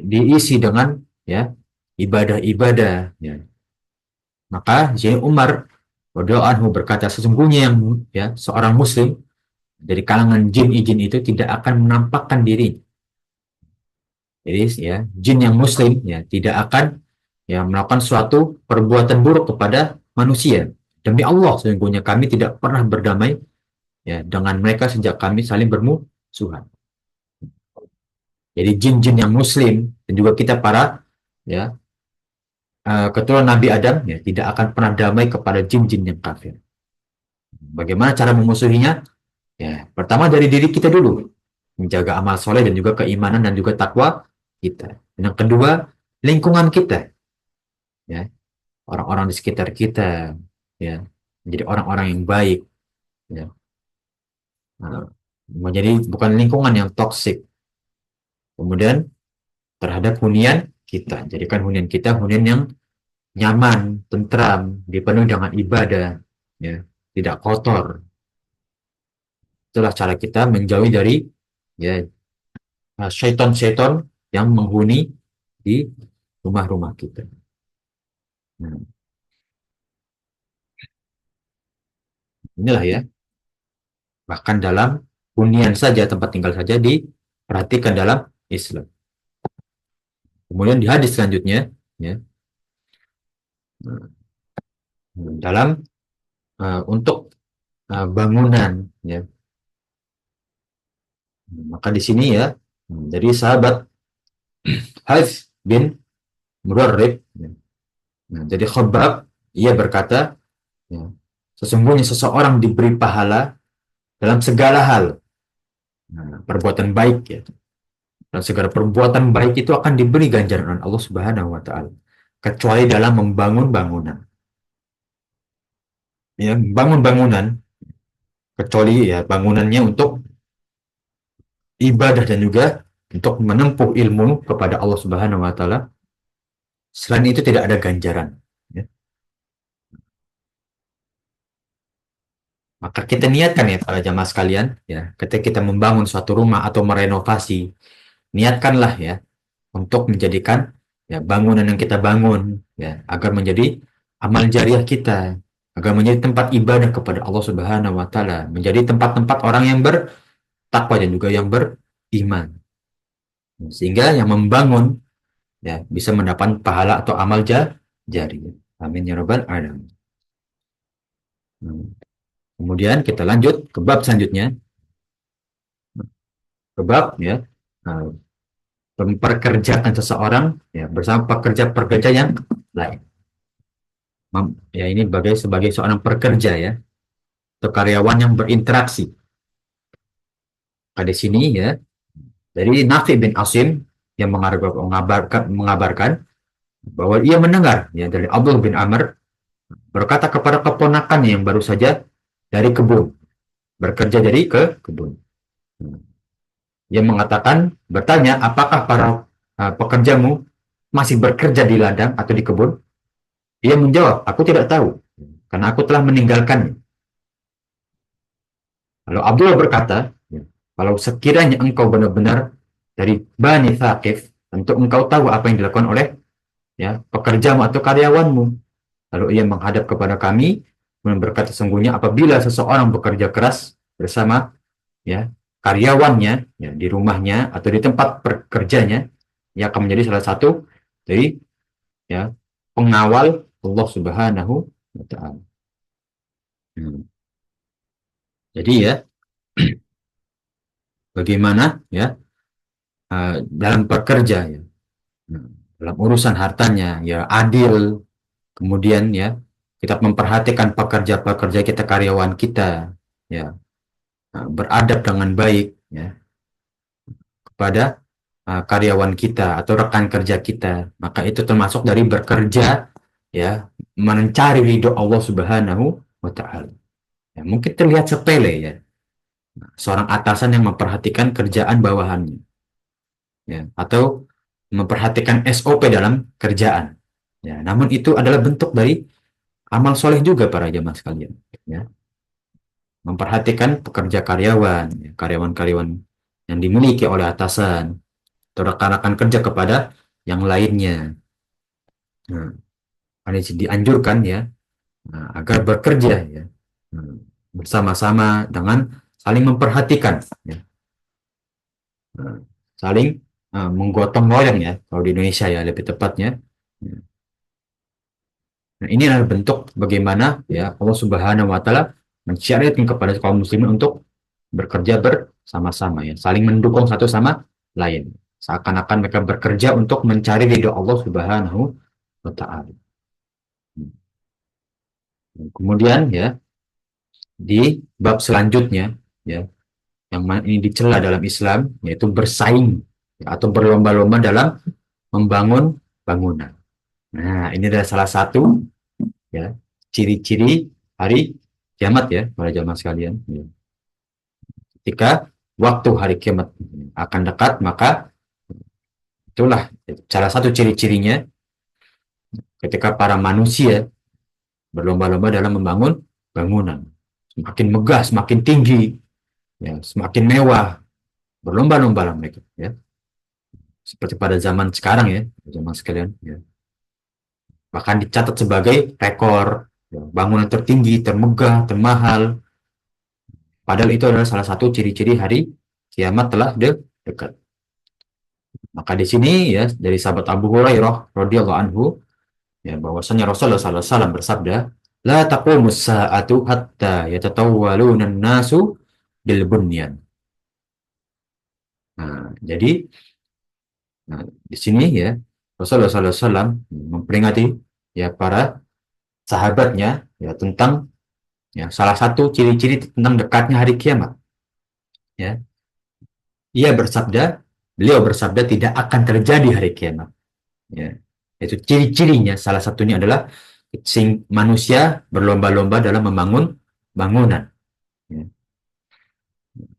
Diisi dengan ya ibadah-ibadah ya. Maka di sini Umar radhiyallahu anhu berkata, sesungguhnya yang ya seorang muslim dari kalangan jin itu tidak akan menampakkan diri. Jadi ya jin yang muslim ya tidak akan ya melakukan suatu perbuatan buruk kepada manusia. Demi Allah sesungguhnya kami tidak pernah berdamai ya dengan mereka sejak kami saling bermusuhan. Jadi jin-jin yang muslim dan juga kita para ya keturunan Nabi Adam ya tidak akan pernah damai kepada jin-jin yang kafir. Bagaimana cara memusuhinya? Ya, pertama dari diri kita dulu, menjaga amal soleh dan juga keimanan dan juga takwa kita. Dan yang kedua, lingkungan kita, ya, orang-orang di sekitar kita, ya, menjadi orang-orang yang baik, ya. Nah, menjadi bukan lingkungan yang toksik. Kemudian terhadap hunian kita, jadikan hunian kita hunian yang nyaman, tentram, dipenuhi dengan ibadah, ya, tidak kotor. Itulah cara kita menjauhi dari ya syaitan-syaitan yang menghuni di rumah-rumah kita. Nah, inilah ya, bahkan dalam hunian saja, tempat tinggal saja diperhatikan dalam Islam. Kemudian di hadis selanjutnya, ya, dalam untuk bangunan, ya, maka di sini ya, dari sahabat Harith bin Murarrib, ya. Nah, jadi Khabbab ia berkata, ya, sesungguhnya seseorang diberi pahala dalam segala hal. Nah, perbuatan baik ya. Dan segala perbuatan baik itu akan diberi ganjaran Allah Subhanahu wa taala, kecuali dalam membangun bangunan. Ya, bangun bangunan kecuali ya bangunannya untuk ibadah dan juga untuk menempuh ilmu kepada Allah Subhanahu wa taala. Selain itu tidak ada ganjaran. Ya. Maka kita niatkan ya para jamaah sekalian, ya, ketika kita membangun suatu rumah atau merenovasi, niatkanlah ya untuk menjadikan ya bangunan yang kita bangun ya agar menjadi amal jariah kita, agar menjadi tempat ibadah kepada Allah Subhanahu wa taala, menjadi tempat-tempat orang yang bertakwa dan juga yang beriman. Sehingga yang membangun ya bisa mendapat pahala atau amal jariah. Amin ya rabbal alamin. Kemudian kita lanjut ke bab selanjutnya. Ke bab ya memperkerjakan seseorang ya bersama pekerja-pekerja yang lain. Ya ini sebagai seorang pekerja ya atau karyawan yang berinteraksi. Pada sini ya dari Nafi bin Asim yang mengabarkan bahwa ia mendengar ya dari Abdullah bin Amr berkata kepada keponakannya yang baru saja dari kebun bekerja dari kebun. Ia bertanya, apakah para pekerjamu masih bekerja di ladang atau di kebun? Ia menjawab, aku tidak tahu, karena aku telah meninggalkannya. Lalu Abdullah berkata, kalau sekiranya engkau benar-benar dari Bani Thaqif, tentu engkau tahu apa yang dilakukan oleh ya pekerjamu atau karyawanmu. Lalu ia menghadap kepada kami, dan berkata, sesungguhnya apabila seseorang bekerja keras bersama ya karyawannya ya, di rumahnya atau di tempat pekerjanya, ia akan menjadi salah satu dari ya pengawal Allah Subhanahu wa taala. Jadi ya bagaimana ya dalam pekerja ya dalam urusan hartanya ya adil, kemudian ya kita memperhatikan pekerja-pekerja kita, karyawan kita ya beradab dengan baik ya kepada karyawan kita atau rekan kerja kita, maka itu termasuk dari bekerja ya mencari ridho Allah Subhanahu wa taala. Ya, mungkin terlihat sepele ya, seorang atasan yang memperhatikan kerjaan bawahannya, ya, atau memperhatikan SOP dalam kerjaan. Ya, namun itu adalah bentuk dari amal soleh juga para jamaah sekalian. Ya, memperhatikan pekerja karyawan, ya, karyawan-karyawan yang dimiliki oleh atasan, atau rekan-rekan kerja kepada yang lainnya. Nah, ada dianjurkan ya, nah, agar bekerja ya, nah, bersama-sama dengan saling memperhatikan, ya. Nah, saling menggotong royong ya, kalau di Indonesia ya lebih tepatnya. Nah, ini adalah bentuk bagaimana ya Allah Subhanahu wa taala mensyariatkan kepada kaum muslimin untuk bekerja bersama-sama ya, saling mendukung satu sama lain. Seakan-akan mereka bekerja untuk mencari ridho Allah Subhanahu wa taala. Kemudian ya, di bab selanjutnya ya, yang ini dicela dalam Islam, yaitu bersaing ya, atau berlomba-lomba dalam membangun bangunan. Nah, ini adalah salah satu ya ciri-ciri hari kiamat ya para jamaah sekalian. Ya. Ketika waktu hari kiamat akan dekat, maka itulah salah satu ciri-cirinya ketika para manusia berlomba-lomba dalam membangun bangunan. Semakin megah, semakin tinggi, ya, semakin mewah, berlomba-lomba lah mereka. Ya. Seperti pada zaman sekarang ya, zaman sekalian. Ya. Bahkan dicatat sebagai rekor ya, bangunan tertinggi, termegah, termahal. Padahal itu adalah salah satu ciri-ciri hari kiamat telah dekat. Maka di sini ya dari sahabat Abu Hurairah radhiyallahu anhu ya bahwasanya Rasulullah SAW bersabda, la taqumus sa'atu hatta yatatawwaluna nasu bil bunyan. Nah, jadi nah, di sini ya Rasulullah SAW memperingati ya para sahabatnya ya tentang ya salah satu ciri-ciri tentang dekatnya hari kiamat. Ya, ia bersabda, beliau bersabda tidak akan terjadi hari kiamat. Ya, itu ciri-cirinya salah satunya adalah manusia berlomba-lomba dalam membangun bangunan. Ya.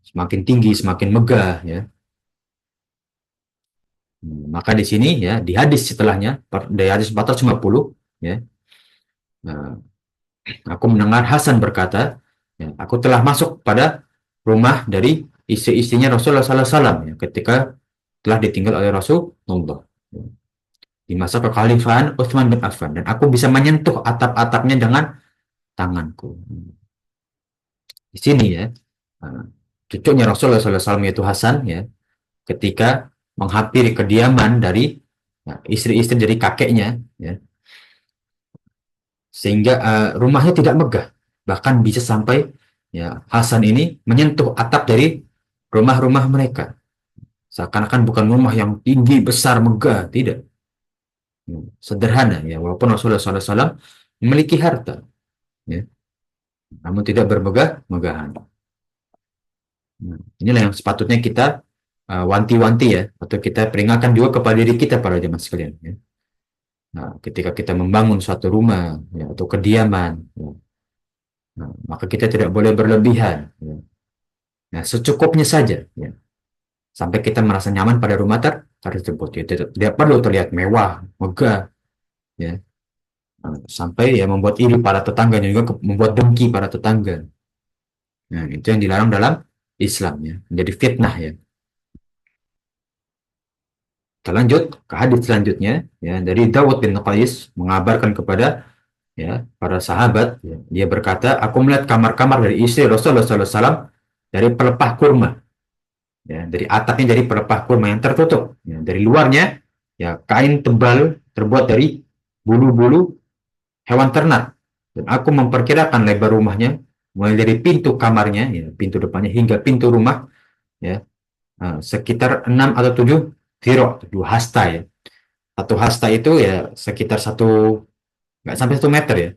Semakin tinggi, semakin megah. Ya. Maka di sini ya di hadis setelahnya, dari hadis 450, ya, nah, aku mendengar Hasan berkata, ya, aku telah masuk pada rumah dari istri-istrinya Rasulullah SAW ya, ketika telah ditinggal oleh Rasulullah ya, di masa kekhalifahan Utsman bin Affan, dan aku bisa menyentuh atap-atapnya dengan tanganku. Di sini ya, cucunya Rasulullah SAW yaitu Hasan ya, ketika menghampiri kediaman dari ya, istri-istri dari kakeknya, ya, sehingga rumahnya tidak megah, bahkan bisa sampai ya Hasan ini menyentuh atap dari rumah-rumah mereka, seakan-akan bukan rumah yang tinggi, besar, megah, tidak. Sederhana ya, walaupun Rasulullah SAW memiliki harta, ya, namun tidak bermegah-megahan. Nah, inilah yang sepatutnya kita wanti-wanti ya, atau kita peringatkan juga kepada diri kita para jemaah sekalian. Ya. Nah, ketika kita membangun suatu rumah ya, atau kediaman, ya, nah, maka kita tidak boleh berlebihan. Ya. Nah, secukupnya saja. Ya. Sampai kita merasa nyaman pada rumah tersebut. Ya. Tidak perlu terlihat mewah, megah. Ya. Nah, sampai ya membuat iri para tetangga, dan juga membuat dengki para tetangga. Nah, itu yang dilarang dalam Islam ya. Menjadi fitnah ya. Kita lanjut ke hadis selanjutnya ya, dari Dawud bin Qais mengabarkan kepada ya para sahabat ya, dia berkata, aku melihat kamar-kamar dari istri Rasulullah SAW dari pelepah kurma ya, dari atapnya dari pelepah kurma yang tertutup ya, dari luarnya ya kain tebal terbuat dari bulu-bulu hewan ternak, dan aku memperkirakan lebar rumahnya mulai dari pintu kamarnya ya, pintu depannya hingga pintu rumah ya, sekitar 6 atau 7 ziro, 2 hasta ya. Satu hasta itu ya sekitar nggak sampai 1 meter ya.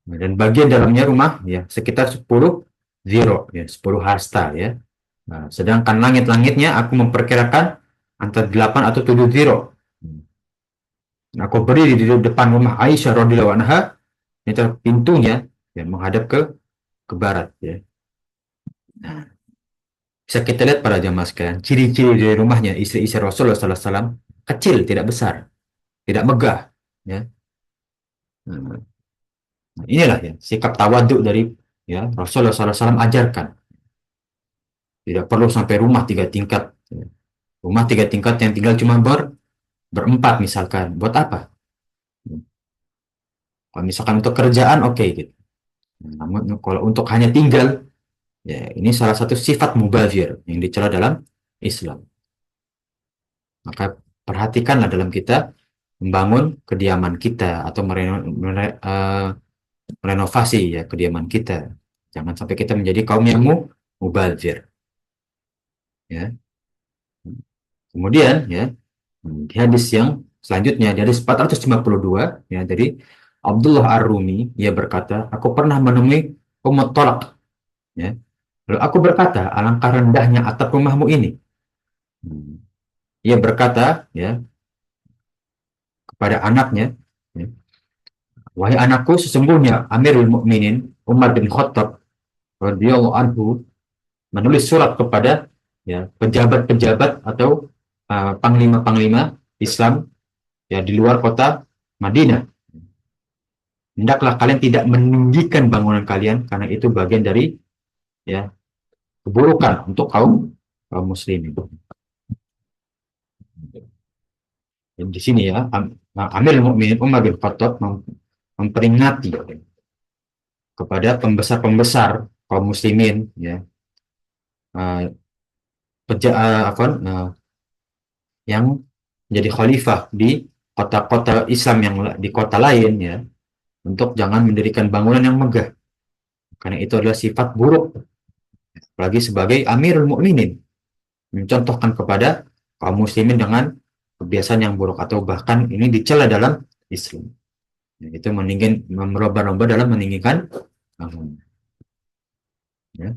Dan bagian dalamnya rumah ya sekitar 10 ziro ya, 10 hasta ya. Nah, sedangkan langit-langitnya aku memperkirakan antara 8 atau 7 ziro. Aku berdiri di depan rumah Aisyah radhiyallahu anha, itu pintunya ya menghadap ke barat ya. Nah, bisa kita lihat para jamaah sekalian, ciri-ciri dari rumahnya istri-istri Rasulullah SAW kecil, tidak besar, tidak megah ya. Nah, inilah ya sikap tawaduk dari ya Rasulullah SAW ajarkan. Tidak perlu sampai rumah 3 tingkat. Ya. Rumah 3 tingkat yang tinggal cuma berempat misalkan. Buat apa? Kalau misalkan untuk kerjaan oke okay, gitu. Namun kalau untuk hanya tinggal, ya ini salah satu sifat mubazir yang dicela dalam Islam. Maka perhatikanlah dalam kita membangun kediaman kita atau merenovasi ya kediaman kita. Jangan sampai kita menjadi kaum yang mubazir. Ya. Kemudian ya di hadis yang selanjutnya di hadis 452 ya dari Abdullah Ar-Rumi ia berkata, aku pernah menemui Ummu Tolak ya. Lalu aku berkata, alangkah rendahnya atap rumahmu ini. Ia berkata ya kepada anaknya, ya, wahai anakku, sesungguhnya Amirul Mukminin Umar bin Khattab radhiyallahu anhu menulis surat kepada ya pejabat-pejabat atau panglima-panglima Islam ya di luar kota Madinah. Hendaklah kalian tidak meninggikan bangunan kalian karena itu bagian dari ya keburukan untuk kaum muslimin. Dan di sini ya Amirul Mukminin Umar bin Khattab memperingati kepada pembesar-pembesar kaum muslimin ya uh, yang menjadi khalifah di kota-kota Islam yang di kota lain ya untuk jangan mendirikan bangunan yang megah karena itu adalah sifat buruk apalagi sebagai Amirul Mukminin mencontohkan kepada kaum muslimin dengan kebiasaan yang buruk atau bahkan ini dicela dalam Islam ya, itu merubah-rubah dalam meninggikan bangunan ya.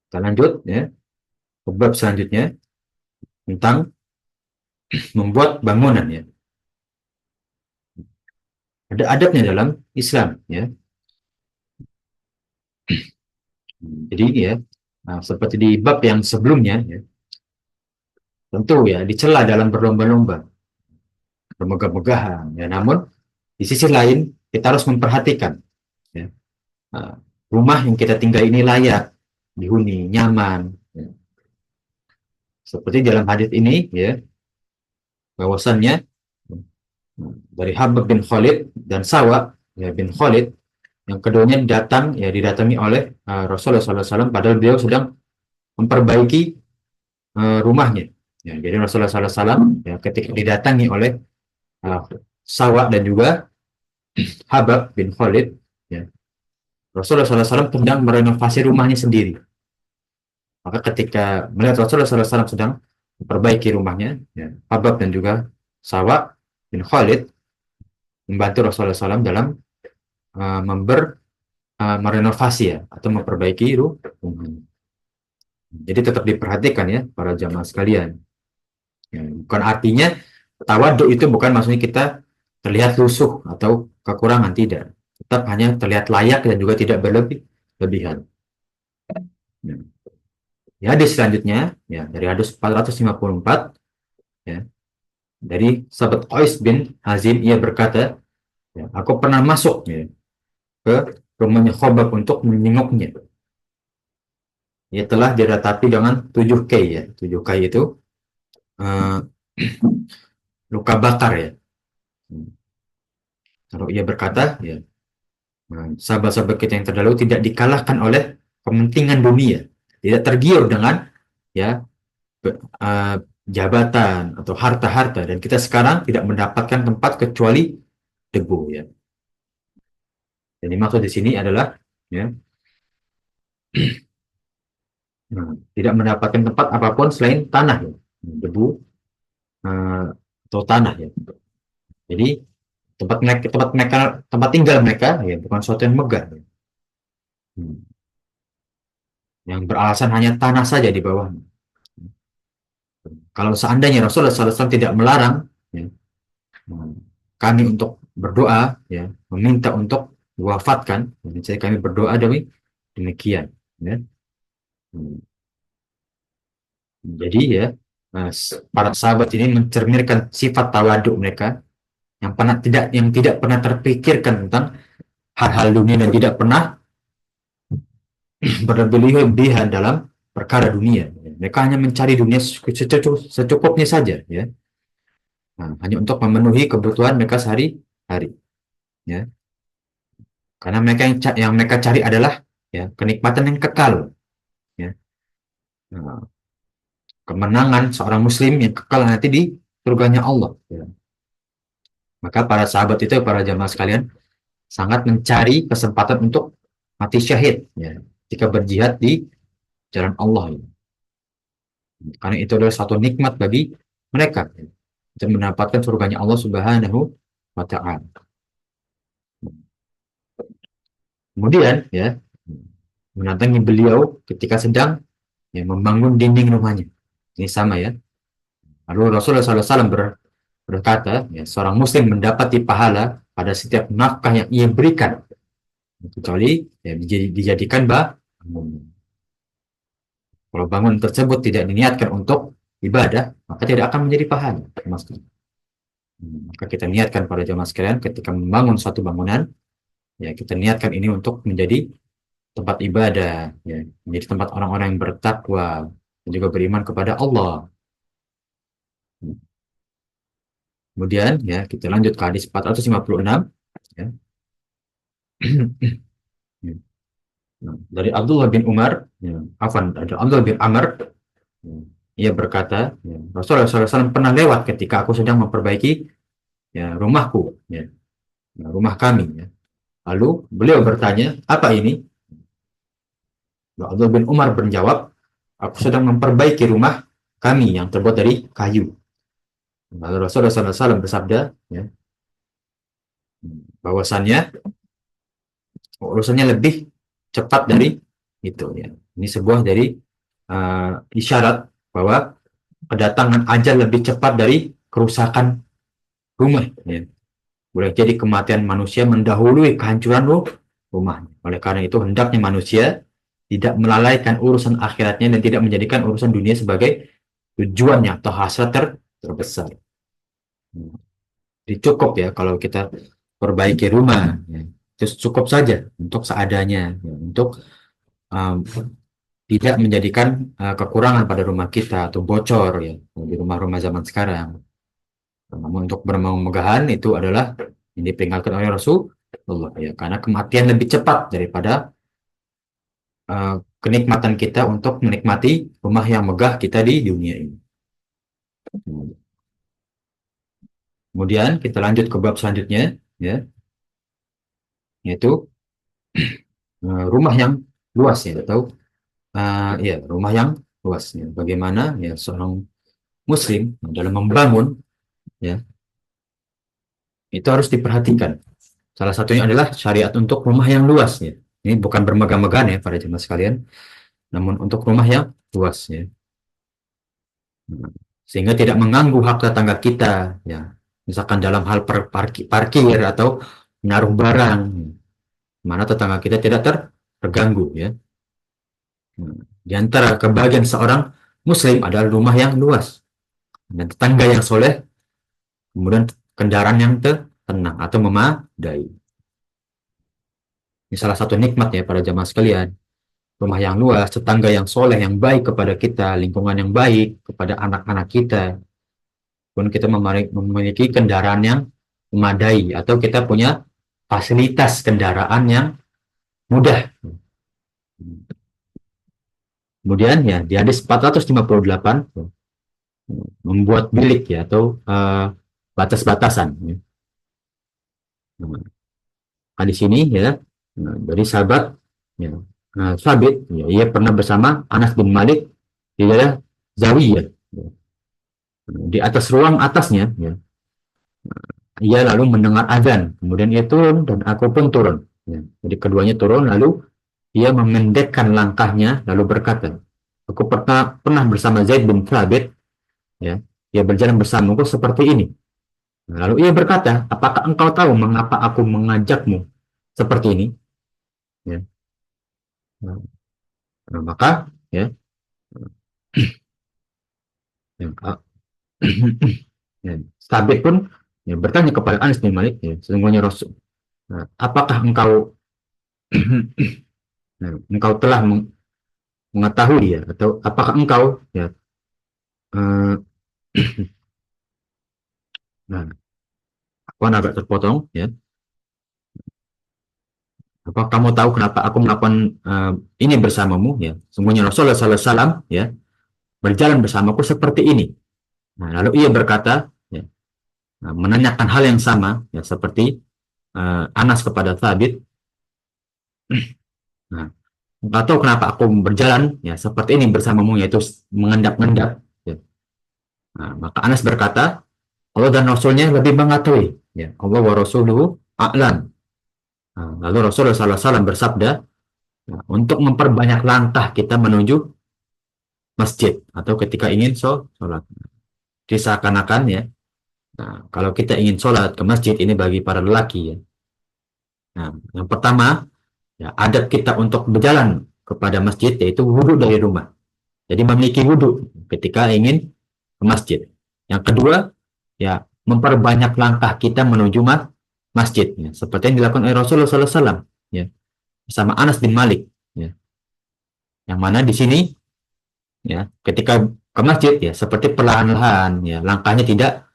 Kita lanjut ya ke bab selanjutnya tentang membuat bangunan ya. Ada adabnya dalam Islam ya. Jadi ya, seperti di bab yang sebelumnya ya, tentu ya dicela dalam berlomba-lomba, bermegah-megahan ya. Namun di sisi lain kita harus memperhatikan ya, rumah yang kita tinggal ini layak dihuni, nyaman. Ya. Seperti dalam hadis ini ya, bahwasannya dari Habib bin Khalid dan Sawa ya, bin Khalid yang keduanya didatangi oleh Rasulullah SAW padahal beliau sedang memperbaiki rumahnya. Ya, jadi Rasulullah SAW ya, ketika didatangi oleh Sawa dan juga Habib bin Khalid, ya, Rasulullah SAW sedang merenovasi rumahnya sendiri. Maka ketika melihat Rasulullah SAW sedang memperbaiki rumahnya, ya, Habib dan juga Sawa bin Khalid membantu Rasulullah SAW dalam merenovasi ya atau memperbaiki rumahnya. Jadi tetap diperhatikan ya para jamaah sekalian. Ya, bukan artinya tawaduk itu bukan maksudnya kita terlihat lusuh atau kekurangan, tidak. Tetap hanya terlihat layak dan juga tidak berlebihan. Ya. Di hadis selanjutnya ya dari hadis 454 ya dari sahabat Qais bin Hazim ia berkata, ya, aku pernah masuk ya, ke rumahnya Khobab untuk menengoknya. Ia telah diratapi dengan 7 kai ya. 7 kai itu luka bakar ya. Lalu ia berkata, ya, sahabat-sahabat kita yang terdahulu tidak dikalahkan oleh kepentingan dunia, tidak tergiur dengan ya jabatan atau harta-harta, dan kita sekarang tidak mendapatkan tempat kecuali debu ya. Jadi maksud di sini adalah ya tidak mendapatkan tempat apapun selain tanah ya, debu atau tanah ya. Jadi tempat tinggal mereka ya bukan sesuatu yang megah ya. Yang beralasan hanya tanah saja di bawahnya. Kalau seandainya Rasulullah SAW tidak melarang ya, kami untuk berdoa, ya, meminta untuk wafatkan, jadi kami berdoa demikian, ya. Hmm. Jadi ya, para sahabat ini mencerminkan sifat tawaduk mereka yang tidak pernah terpikirkan tentang hal-hal dunia dan tidak pernah berlebihan dalam perkara dunia. Mereka hanya mencari dunia secukupnya saja, ya. Nah, hanya untuk memenuhi kebutuhan mereka sehari-hari, ya. Karena yang mereka cari adalah ya kenikmatan yang kekal, ya. Nah, kemenangan seorang muslim yang kekal nanti di surganya Allah, ya. Maka para sahabat itu, para jamaah sekalian, sangat mencari kesempatan untuk mati syahid, ya, jika berjihad di jalan Allah, ya. Karena itu adalah satu nikmat bagi mereka, ya, untuk mendapatkan surganya Allah Subhanahu wa Ta'ala. Kemudian ya, mendatangi beliau ketika sedang ya, membangun dinding rumahnya. Ini sama ya. Lalu Rasulullah SAW berkata, ya, seorang muslim mendapati pahala pada setiap nafkah yang ia berikan, kecuali ya, dijadikan bangun. Kalau bangun tersebut tidak diniatkan untuk ibadah, maka tidak akan menjadi pahala. Maka kita niatkan pada jamaah sekalian ketika membangun suatu bangunan, ya kita niatkan ini untuk menjadi tempat ibadah, ya, menjadi tempat orang-orang yang bertakwa dan juga beriman kepada Allah. Kemudian ya kita lanjut ke hadis 456, ya. Dari Abdullah bin Umar, ya, dari Abdullah bin Amr, ya, ia berkata, ya, Rasulullah SAW pernah lewat ketika aku sedang memperbaiki ya, rumahku, ya, rumah kami, ya. Lalu beliau bertanya, apa ini? Abdullah bin Umar menjawab, aku sedang memperbaiki rumah kami yang terbuat dari kayu. Lalu Rasulullah SAW bersabda, ya, bahwasannya urusannya lebih cepat dari itu, ya. Ini sebuah dari isyarat bahwa kedatangan ajal lebih cepat dari kerusakan rumah, ya. Boleh jadi kematian manusia mendahului kehancuran rumahnya. Oleh karena itu hendaknya manusia tidak melalaikan urusan akhiratnya dan tidak menjadikan urusan dunia sebagai tujuannya atau hasrat terbesar. Jadi cukup ya kalau kita perbaiki rumah, ya. Itu cukup saja untuk seadanya, ya. Untuk um, tidak menjadikan kekurangan pada rumah kita atau bocor ya di rumah-rumah zaman sekarang. Namun untuk bermegah-megahan itu adalah yang diperingatkan oleh Rasulullah, ya, karena kematian lebih cepat daripada kenikmatan kita untuk menikmati rumah yang megah kita di dunia ini. Kemudian kita lanjut ke bab selanjutnya, ya, yaitu rumah yang luas, ya, atau ya rumah yang luas, ya. Bagaimana ya seorang muslim dalam membangun, ya, itu harus diperhatikan. Salah satunya adalah syariat untuk rumah yang luas, ya. Ini bukan bermegah-megahan ya para jemaah sekalian, namun untuk rumah yang luas, ya. Sehingga tidak mengganggu hak tetangga kita, ya. Misalkan dalam hal parkir atau menaruh barang, mana tetangga kita tidak terganggu, ya. Di antara kebahagiaan seorang muslim adalah rumah yang luas dan tetangga yang soleh, kemudian kendaraan yang tenang atau memadai. Ini salah satu nikmat ya para jamaah sekalian. Rumah yang luas, tetangga yang soleh, yang baik kepada kita, lingkungan yang baik kepada anak-anak kita. Pun kita memiliki kendaraan yang memadai atau kita punya fasilitas kendaraan yang mudah. Kemudian ya di hadis 458 membuat bilik ya atau batas-batasan. Nah, di sini ya dari sahabat ya, Sabit ya, ia pernah bersama Anas bin Malik di daerah Zawiyah, ya. Di atas ruang atasnya ya, ia lalu mendengar azan, kemudian ia turun dan aku pun turun, ya. Jadi keduanya turun lalu ia memendekkan langkahnya lalu berkata, aku pernah bersama Zaid bin Thabit ya, ia berjalan bersamaku seperti ini. Lalu ia berkata, apakah engkau tahu mengapa aku mengajakmu seperti ini? Ya. Maka ya, ya, ya, Sabit pun ya, bertanya kepada Anas bin Malik, ya, sesungguhnya Rasul, apakah engkau engkau telah mengetahui ya, atau apakah engkau ya, eh, nah, aku agak terpotong ya, apa kamu tahu kenapa aku melakukan ini bersamamu ya, sesungguhnya Rasulullah SAW ya berjalan bersamaku seperti ini. Nah, lalu ia berkata ya, menanyakan hal yang sama ya seperti Anas kepada Thabit. Nah, nggak tahu kenapa aku berjalan ya seperti ini bersamamu, yaitu mengendap-endap. Ya. Nah, maka Anas berkata, Allah dan Rasulnya lebih mengetahui. Ya, Allah wa Rasuluhu a'lam. Nah, lalu Rasulullah SAW bersabda, nah, untuk memperbanyak langkah kita menuju masjid atau ketika ingin sholat. Jadi seakan-akan ya, nah, kalau kita ingin sholat ke masjid ini bagi para lelaki ya. Nah, yang pertama ya, adat kita untuk berjalan kepada masjid yaitu wudhu dari rumah. Jadi memiliki wudhu ketika ingin ke masjid. Yang kedua, ya memperbanyak langkah kita menuju masjid. Ya. Seperti yang dilakukan oleh Rasulullah SAW. Ya. Bersama Anas bin Malik. Ya. Yang mana di sini, ya ketika ke masjid, ya seperti perlahan-lahan. Ya, langkahnya tidak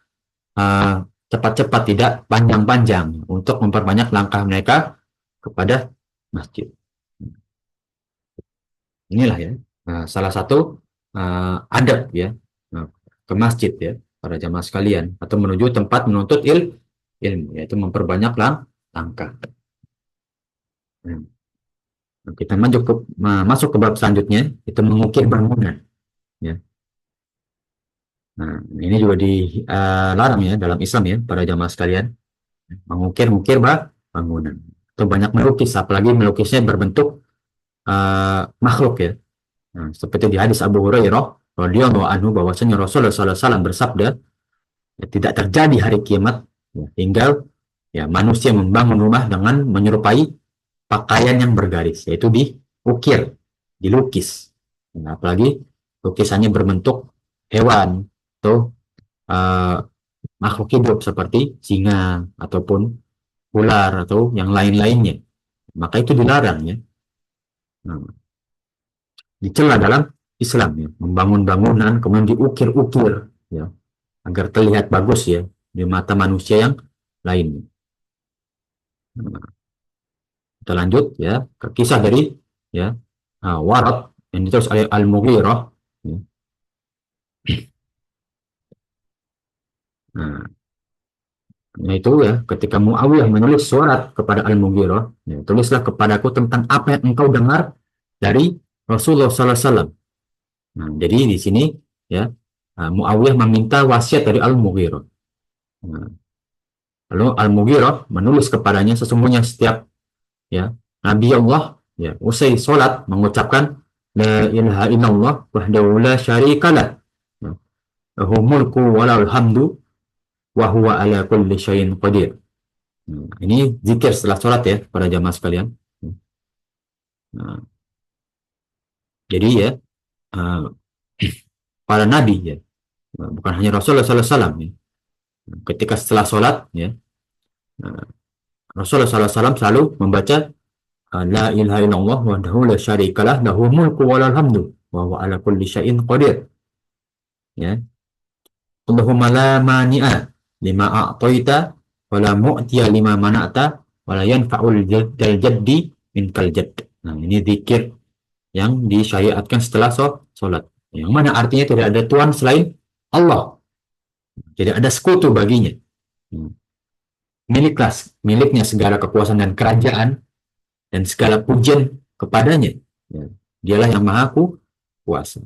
cepat-cepat, tidak panjang-panjang. Untuk memperbanyak langkah mereka kepada masjid. Inilah ya salah satu adab ya ke masjid ya para jamaah sekalian, atau menuju tempat menuntut ilmu, yaitu memperbanyak langkah. Nah, kita masuk ke bab selanjutnya, itu mengukir bangunan ya. Nah, ini juga dilarang ya dalam Islam ya para jamaah sekalian, mengukir bangunan atau banyak melukis, apalagi melukisnya berbentuk makhluk ya. Nah, seperti di hadis Abu Hurairah radhiyallahu anhu bahwasanya Rasulullah SAW bersabda, ya, tidak terjadi hari kiamat ya, hingga ya manusia membangun rumah dengan menyerupai pakaian yang bergaris, yaitu diukir, dilukis. Nah, apalagi lukisannya berbentuk hewan atau makhluk hidup seperti singa ataupun ular atau yang lain-lainnya. Maka itu dilarang ya. Nah, dicela dalam Islam ya, membangun bangunan kemudian diukir-ukir ya agar terlihat bagus ya di mata manusia yang lain. Nah, kita lanjut ya ke kisah dari ya Warad yang ditulis oleh Al-Mughirah ya. Nah, itu ya ketika Muawiyah menulis surat kepada Al-Mughirah, ya, tulislah kepadaku tentang apa yang engkau dengar dari Rasulullah SAW. Nah, jadi di sini ya Muawiyah meminta wasiat dari Al-Mughirah. Nah, lalu Al-Mughirah menulis kepadanya, sesungguhnya setiap ya Nabi Allah ya usai sholat mengucapkan la ilaha illallah wahdahu la syarikalah lahu mulku wa lahul hamdu wa huwa ala kulli syai'in qadir. Ini zikir setelah sholat ya para jamaah sekalian. Nah, jadi ya para nabi ya, bukan hanya Rasulullah SAW ya, ketika setelah sholat ya Rasulullah SAW selalu membaca la ilaha illallah wahdahu la syarikalah lahu mulku wa lahul hamdu wa huwa ala kulli syai'in qadir. Ya. Allahumma la mani'a lima a'taita wa la mu'tiya lima mana'ta wa la yanfa'ul jaddi minkal jadd. Nah, ini zikir yang disyariatkan setelah sholat. Yang mana artinya tidak ada Tuhan selain Allah. Tidak ada sekutu baginya. Miliknya segala kekuasaan dan kerajaan dan segala pujian kepadanya. Ya, dialah yang maha kuasa.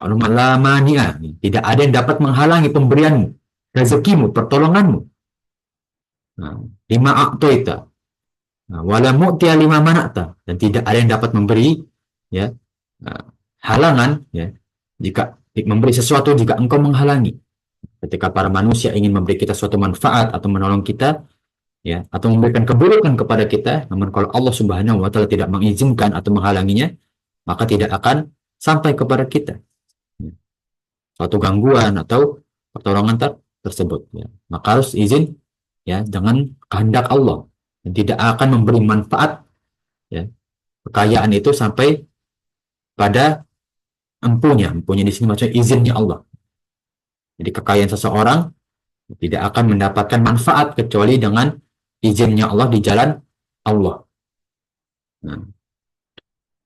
Al-Malamania, tidak ada yang dapat menghalangi pemberianmu, rezekimu, pertolonganmu. Lima a'toita, wala mu'tiya lima mana'ta, dan tidak ada yang dapat memberi ya halangan ya jika memberi sesuatu jika engkau menghalangi. Ketika para manusia ingin memberi kita suatu manfaat atau menolong kita, ya, atau memberikan keburukan kepada kita, namun kalau Allah Subhanahu wa taala tidak mengizinkan atau menghalanginya, maka tidak akan sampai kepada kita, ya, suatu gangguan atau pertolongan tersebut, ya. Maka harus izin, ya, dengan kehendak Allah, dan tidak akan memberi manfaat, ya, kekayaan itu sampai pada empunya di sini maksudnya izinnya Allah. Jadi kekayaan seseorang tidak akan mendapatkan manfaat kecuali dengan izinnya Allah di jalan Allah. Nah,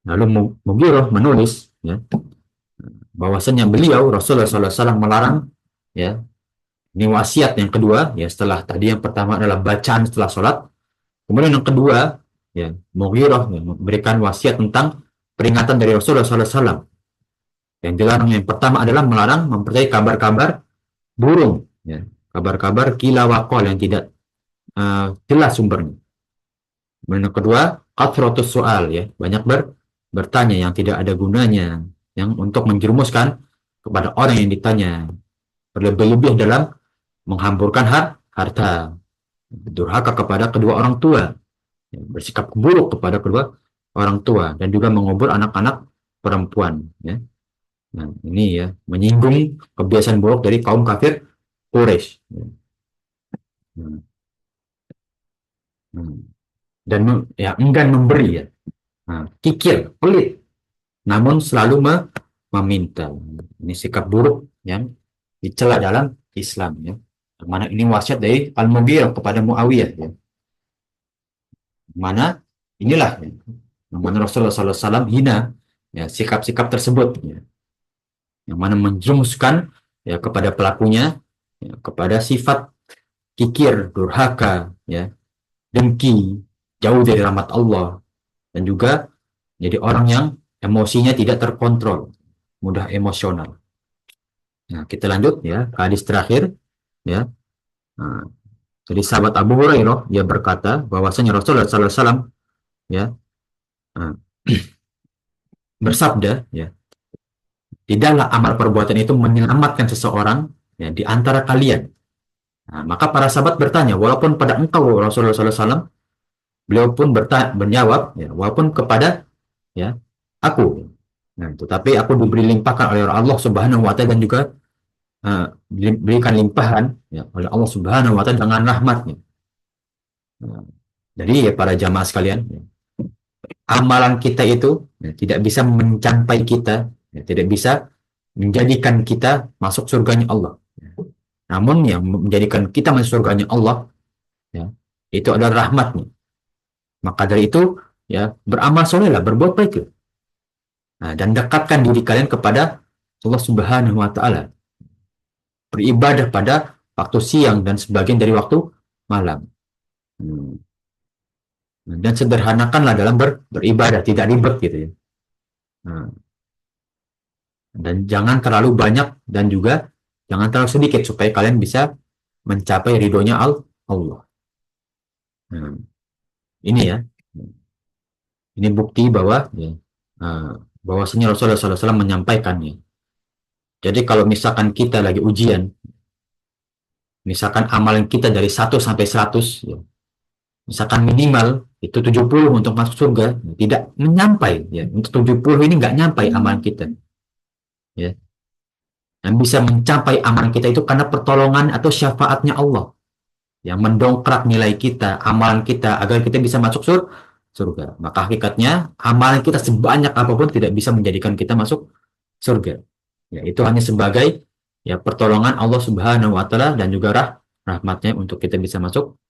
lalu Mughirah menulis, ya, bahwasanya beliau Rasulullah SAW melarang, ya, ini wasiat yang kedua, ya, setelah tadi yang pertama adalah bacaan setelah sholat, kemudian yang kedua, ya, Mughirah, ya, memberikan wasiat tentang peringatan dari Rasulullah SAW. Yang dilarang yang pertama adalah melarang mempercayai kabar-kabar burung, ya, kabar-kabar kila wakol yang tidak jelas sumbernya. Kemudian yang kedua, kathratus soal, ya, banyak bertanya yang tidak ada gunanya, yang untuk menjerumuskan kepada orang yang ditanya, berlebih-lebih dalam menghamburkan harta, durhaka kepada kedua orang tua, ya, bersikap buruk kepada kedua orang tua, dan juga mengubur anak-anak perempuan, ya. Nah, ini, ya, menyinggung kebiasaan buruk dari kaum kafir Quraisy. Hmm. Hmm. Dan ya, enggan memberi, ya. Nah, kikir, pelit, namun selalu meminta. Ini sikap buruk yang dicela dalam Islam, ya. Mana ini wasiat dari Al-Mughirah kepada Muawiyah, ya. Mana inilah, ya, mana Rasulullah SAW hina, ya, sikap-sikap tersebut, ya, yang mana menjerumuskan, ya, kepada pelakunya, ya, kepada sifat kikir, durhaka, ya, dengki, jauh dari rahmat Allah, dan juga jadi orang yang emosinya tidak terkontrol, mudah emosional. Nah, kita lanjut, ya, ke hadis terakhir, ya. Nah, jadi sahabat Abu Hurairah, dia berkata bahwasanya Rasulullah SAW, ya, bersabda, ya, tidaklah amal perbuatan itu menyelamatkan seseorang, ya, di antara kalian. Nah, maka para sahabat bertanya, walaupun pada engkau Rasulullah SAW, beliau pun menjawab, ya, walaupun kepada, ya, aku. Nah, tetapi aku diberi limpahkan oleh Allah Subhanahu wa taala, dan juga diberikan limpahan, ya, oleh Allah Subhanahu wa taala dengan rahmatnya. Nah, jadi, ya, para jamaah sekalian, ya, amalan kita itu, ya, tidak bisa mencapai kita, ya, tidak bisa menjadikan kita masuk surganya Allah. Ya. Namun yang menjadikan kita masuk surganya Allah, ya, itu adalah rahmatnya. Maka dari itu, ya, beramal solehlah, berbuat baiklah. Nah, dan dekatkan diri kalian kepada Allah Subhanahu wa taala. Beribadah pada waktu siang dan sebagian dari waktu malam. Dan sederhanakanlah dalam beribadah, tidak ribet, gitu, ya. Nah, dan jangan terlalu banyak dan juga jangan terlalu sedikit supaya kalian bisa mencapai ridhonya Allah. Nah, ini, ya, ini bukti bahwa, ya, bahwasanya Rasulullah SAW menyampaikannya. Jadi kalau misalkan kita lagi ujian, misalkan amalan kita dari 1 sampai 100, ya, misalkan minimal itu 70 untuk masuk surga, tidak menyampai, ya, untuk 70 ini nggak nyampai amalan kita, ya. Yang bisa mencapai amalan kita itu karena pertolongan atau syafaatnya Allah yang mendongkrak nilai kita, amalan kita, agar kita bisa masuk surga. Maka hakikatnya amalan kita sebanyak apapun tidak bisa menjadikan kita masuk surga. Ya, itu hanya sebagai, ya, pertolongan Allah Subhanahu wa taala dan juga rahmatnya untuk kita bisa masuk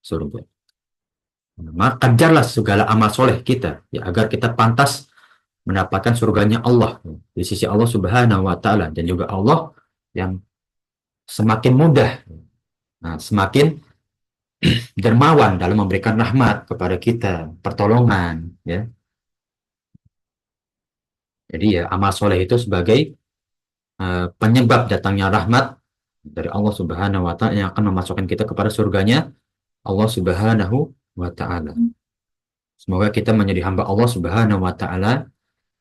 surga. Maka kejarlah segala amal soleh kita, ya, agar kita pantas mendapatkan surganya Allah, ya, di sisi Allah Subhanahu wa taala, dan juga Allah yang semakin mudah, nah, semakin dermawan dalam memberikan rahmat kepada kita, pertolongan, ya. Jadi, ya, amal soleh itu sebagai penyebab datangnya rahmat dari Allah Subhanahu wa taala yang akan memasukkan kita kepada surganya Allah Subhanahu wa taala. Semoga kita menjadi hamba Allah Subhanahu wa taala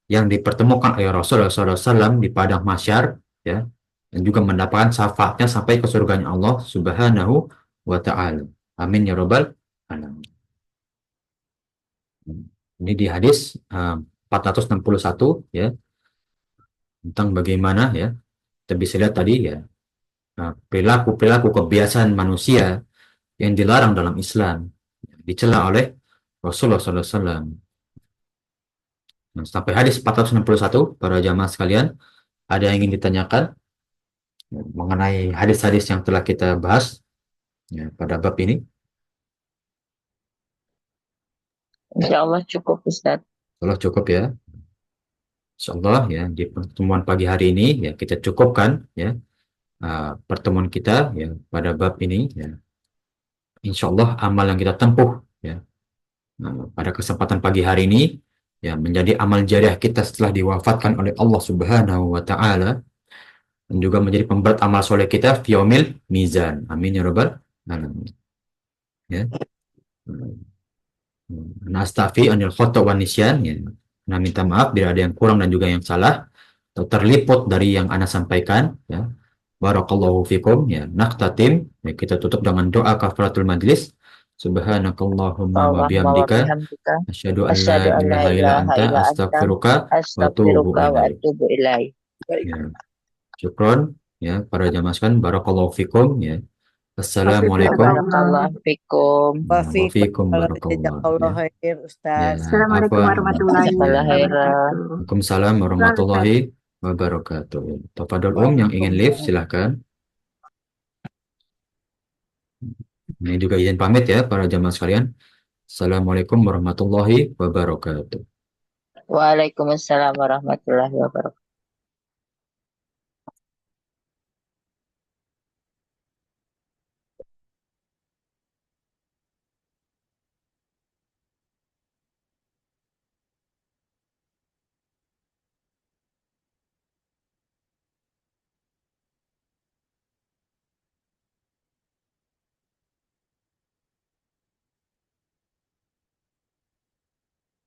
yang dipertemukan oleh Rasulullah SAW di padang mahsyar ya, dan juga mendapatkan syafaatnya sampai ke surganya Allah Subhanahu wa taala. Amin ya rabbal alamin. Ini di hadis 461 ya, tentang bagaimana ya kita bisa lihat tadi ya, perilaku-perilaku kebiasaan manusia yang dilarang dalam Islam dicela oleh Rasulullah SAW. Nah, sampai hadis 461, para jamaah sekalian, ada yang ingin ditanyakan mengenai hadis-hadis yang telah kita bahas ya, pada bab ini? Insya Allah cukup Ustaz. Kalau cukup ya, insya Allah ya, di pertemuan pagi hari ini ya kita cukupkan ya pertemuan kita ya pada bab ini ya. Insya Allah amal yang kita tempuh ya pada kesempatan pagi hari ini ya menjadi amal jariah kita setelah diwafatkan oleh Allah Subhanahu wa taala, dan juga menjadi pemberat amal soleh kita fi yaumil mizan. Amin ya rabbal alamin. Ya. Nastafi anil khata wa nisyan ya. Nah, minta maaf bila ada yang kurang dan juga yang salah atau terliput dari yang ana sampaikan ya. Barakallahu fikum ya. Naqtatim ya, kita tutup dengan doa kafaratul majlis. Subhanakallahumma wa Allahumma wa bihamdika bihamdika. asyhadu an la Asyhadu an la ilaha illa ilaha anta illa anta. astaghfiruka wa atubu Astaghfiruka wa ilaik. atubu ilaih. Ya. Syukron ya para jamaah sekalian, barakallahu fikum ya. Assalamualaikum Barakallahu fikum. wa fikum barakallah Jazakallah ya. khair Ya, Ustaz. Assalamualaikum afwan. warahmatullahi Jazakallah khairan. wabarakatuh. Waalaikumsalam warahmatullahi wabarakatuh. Tafadhol yang ingin live silahkan. Ini juga izin pamit ya para jamaah sekalian. Assalamualaikum warahmatullahi wabarakatuh. Waalaikumsalam warahmatullahi wabarakatuh.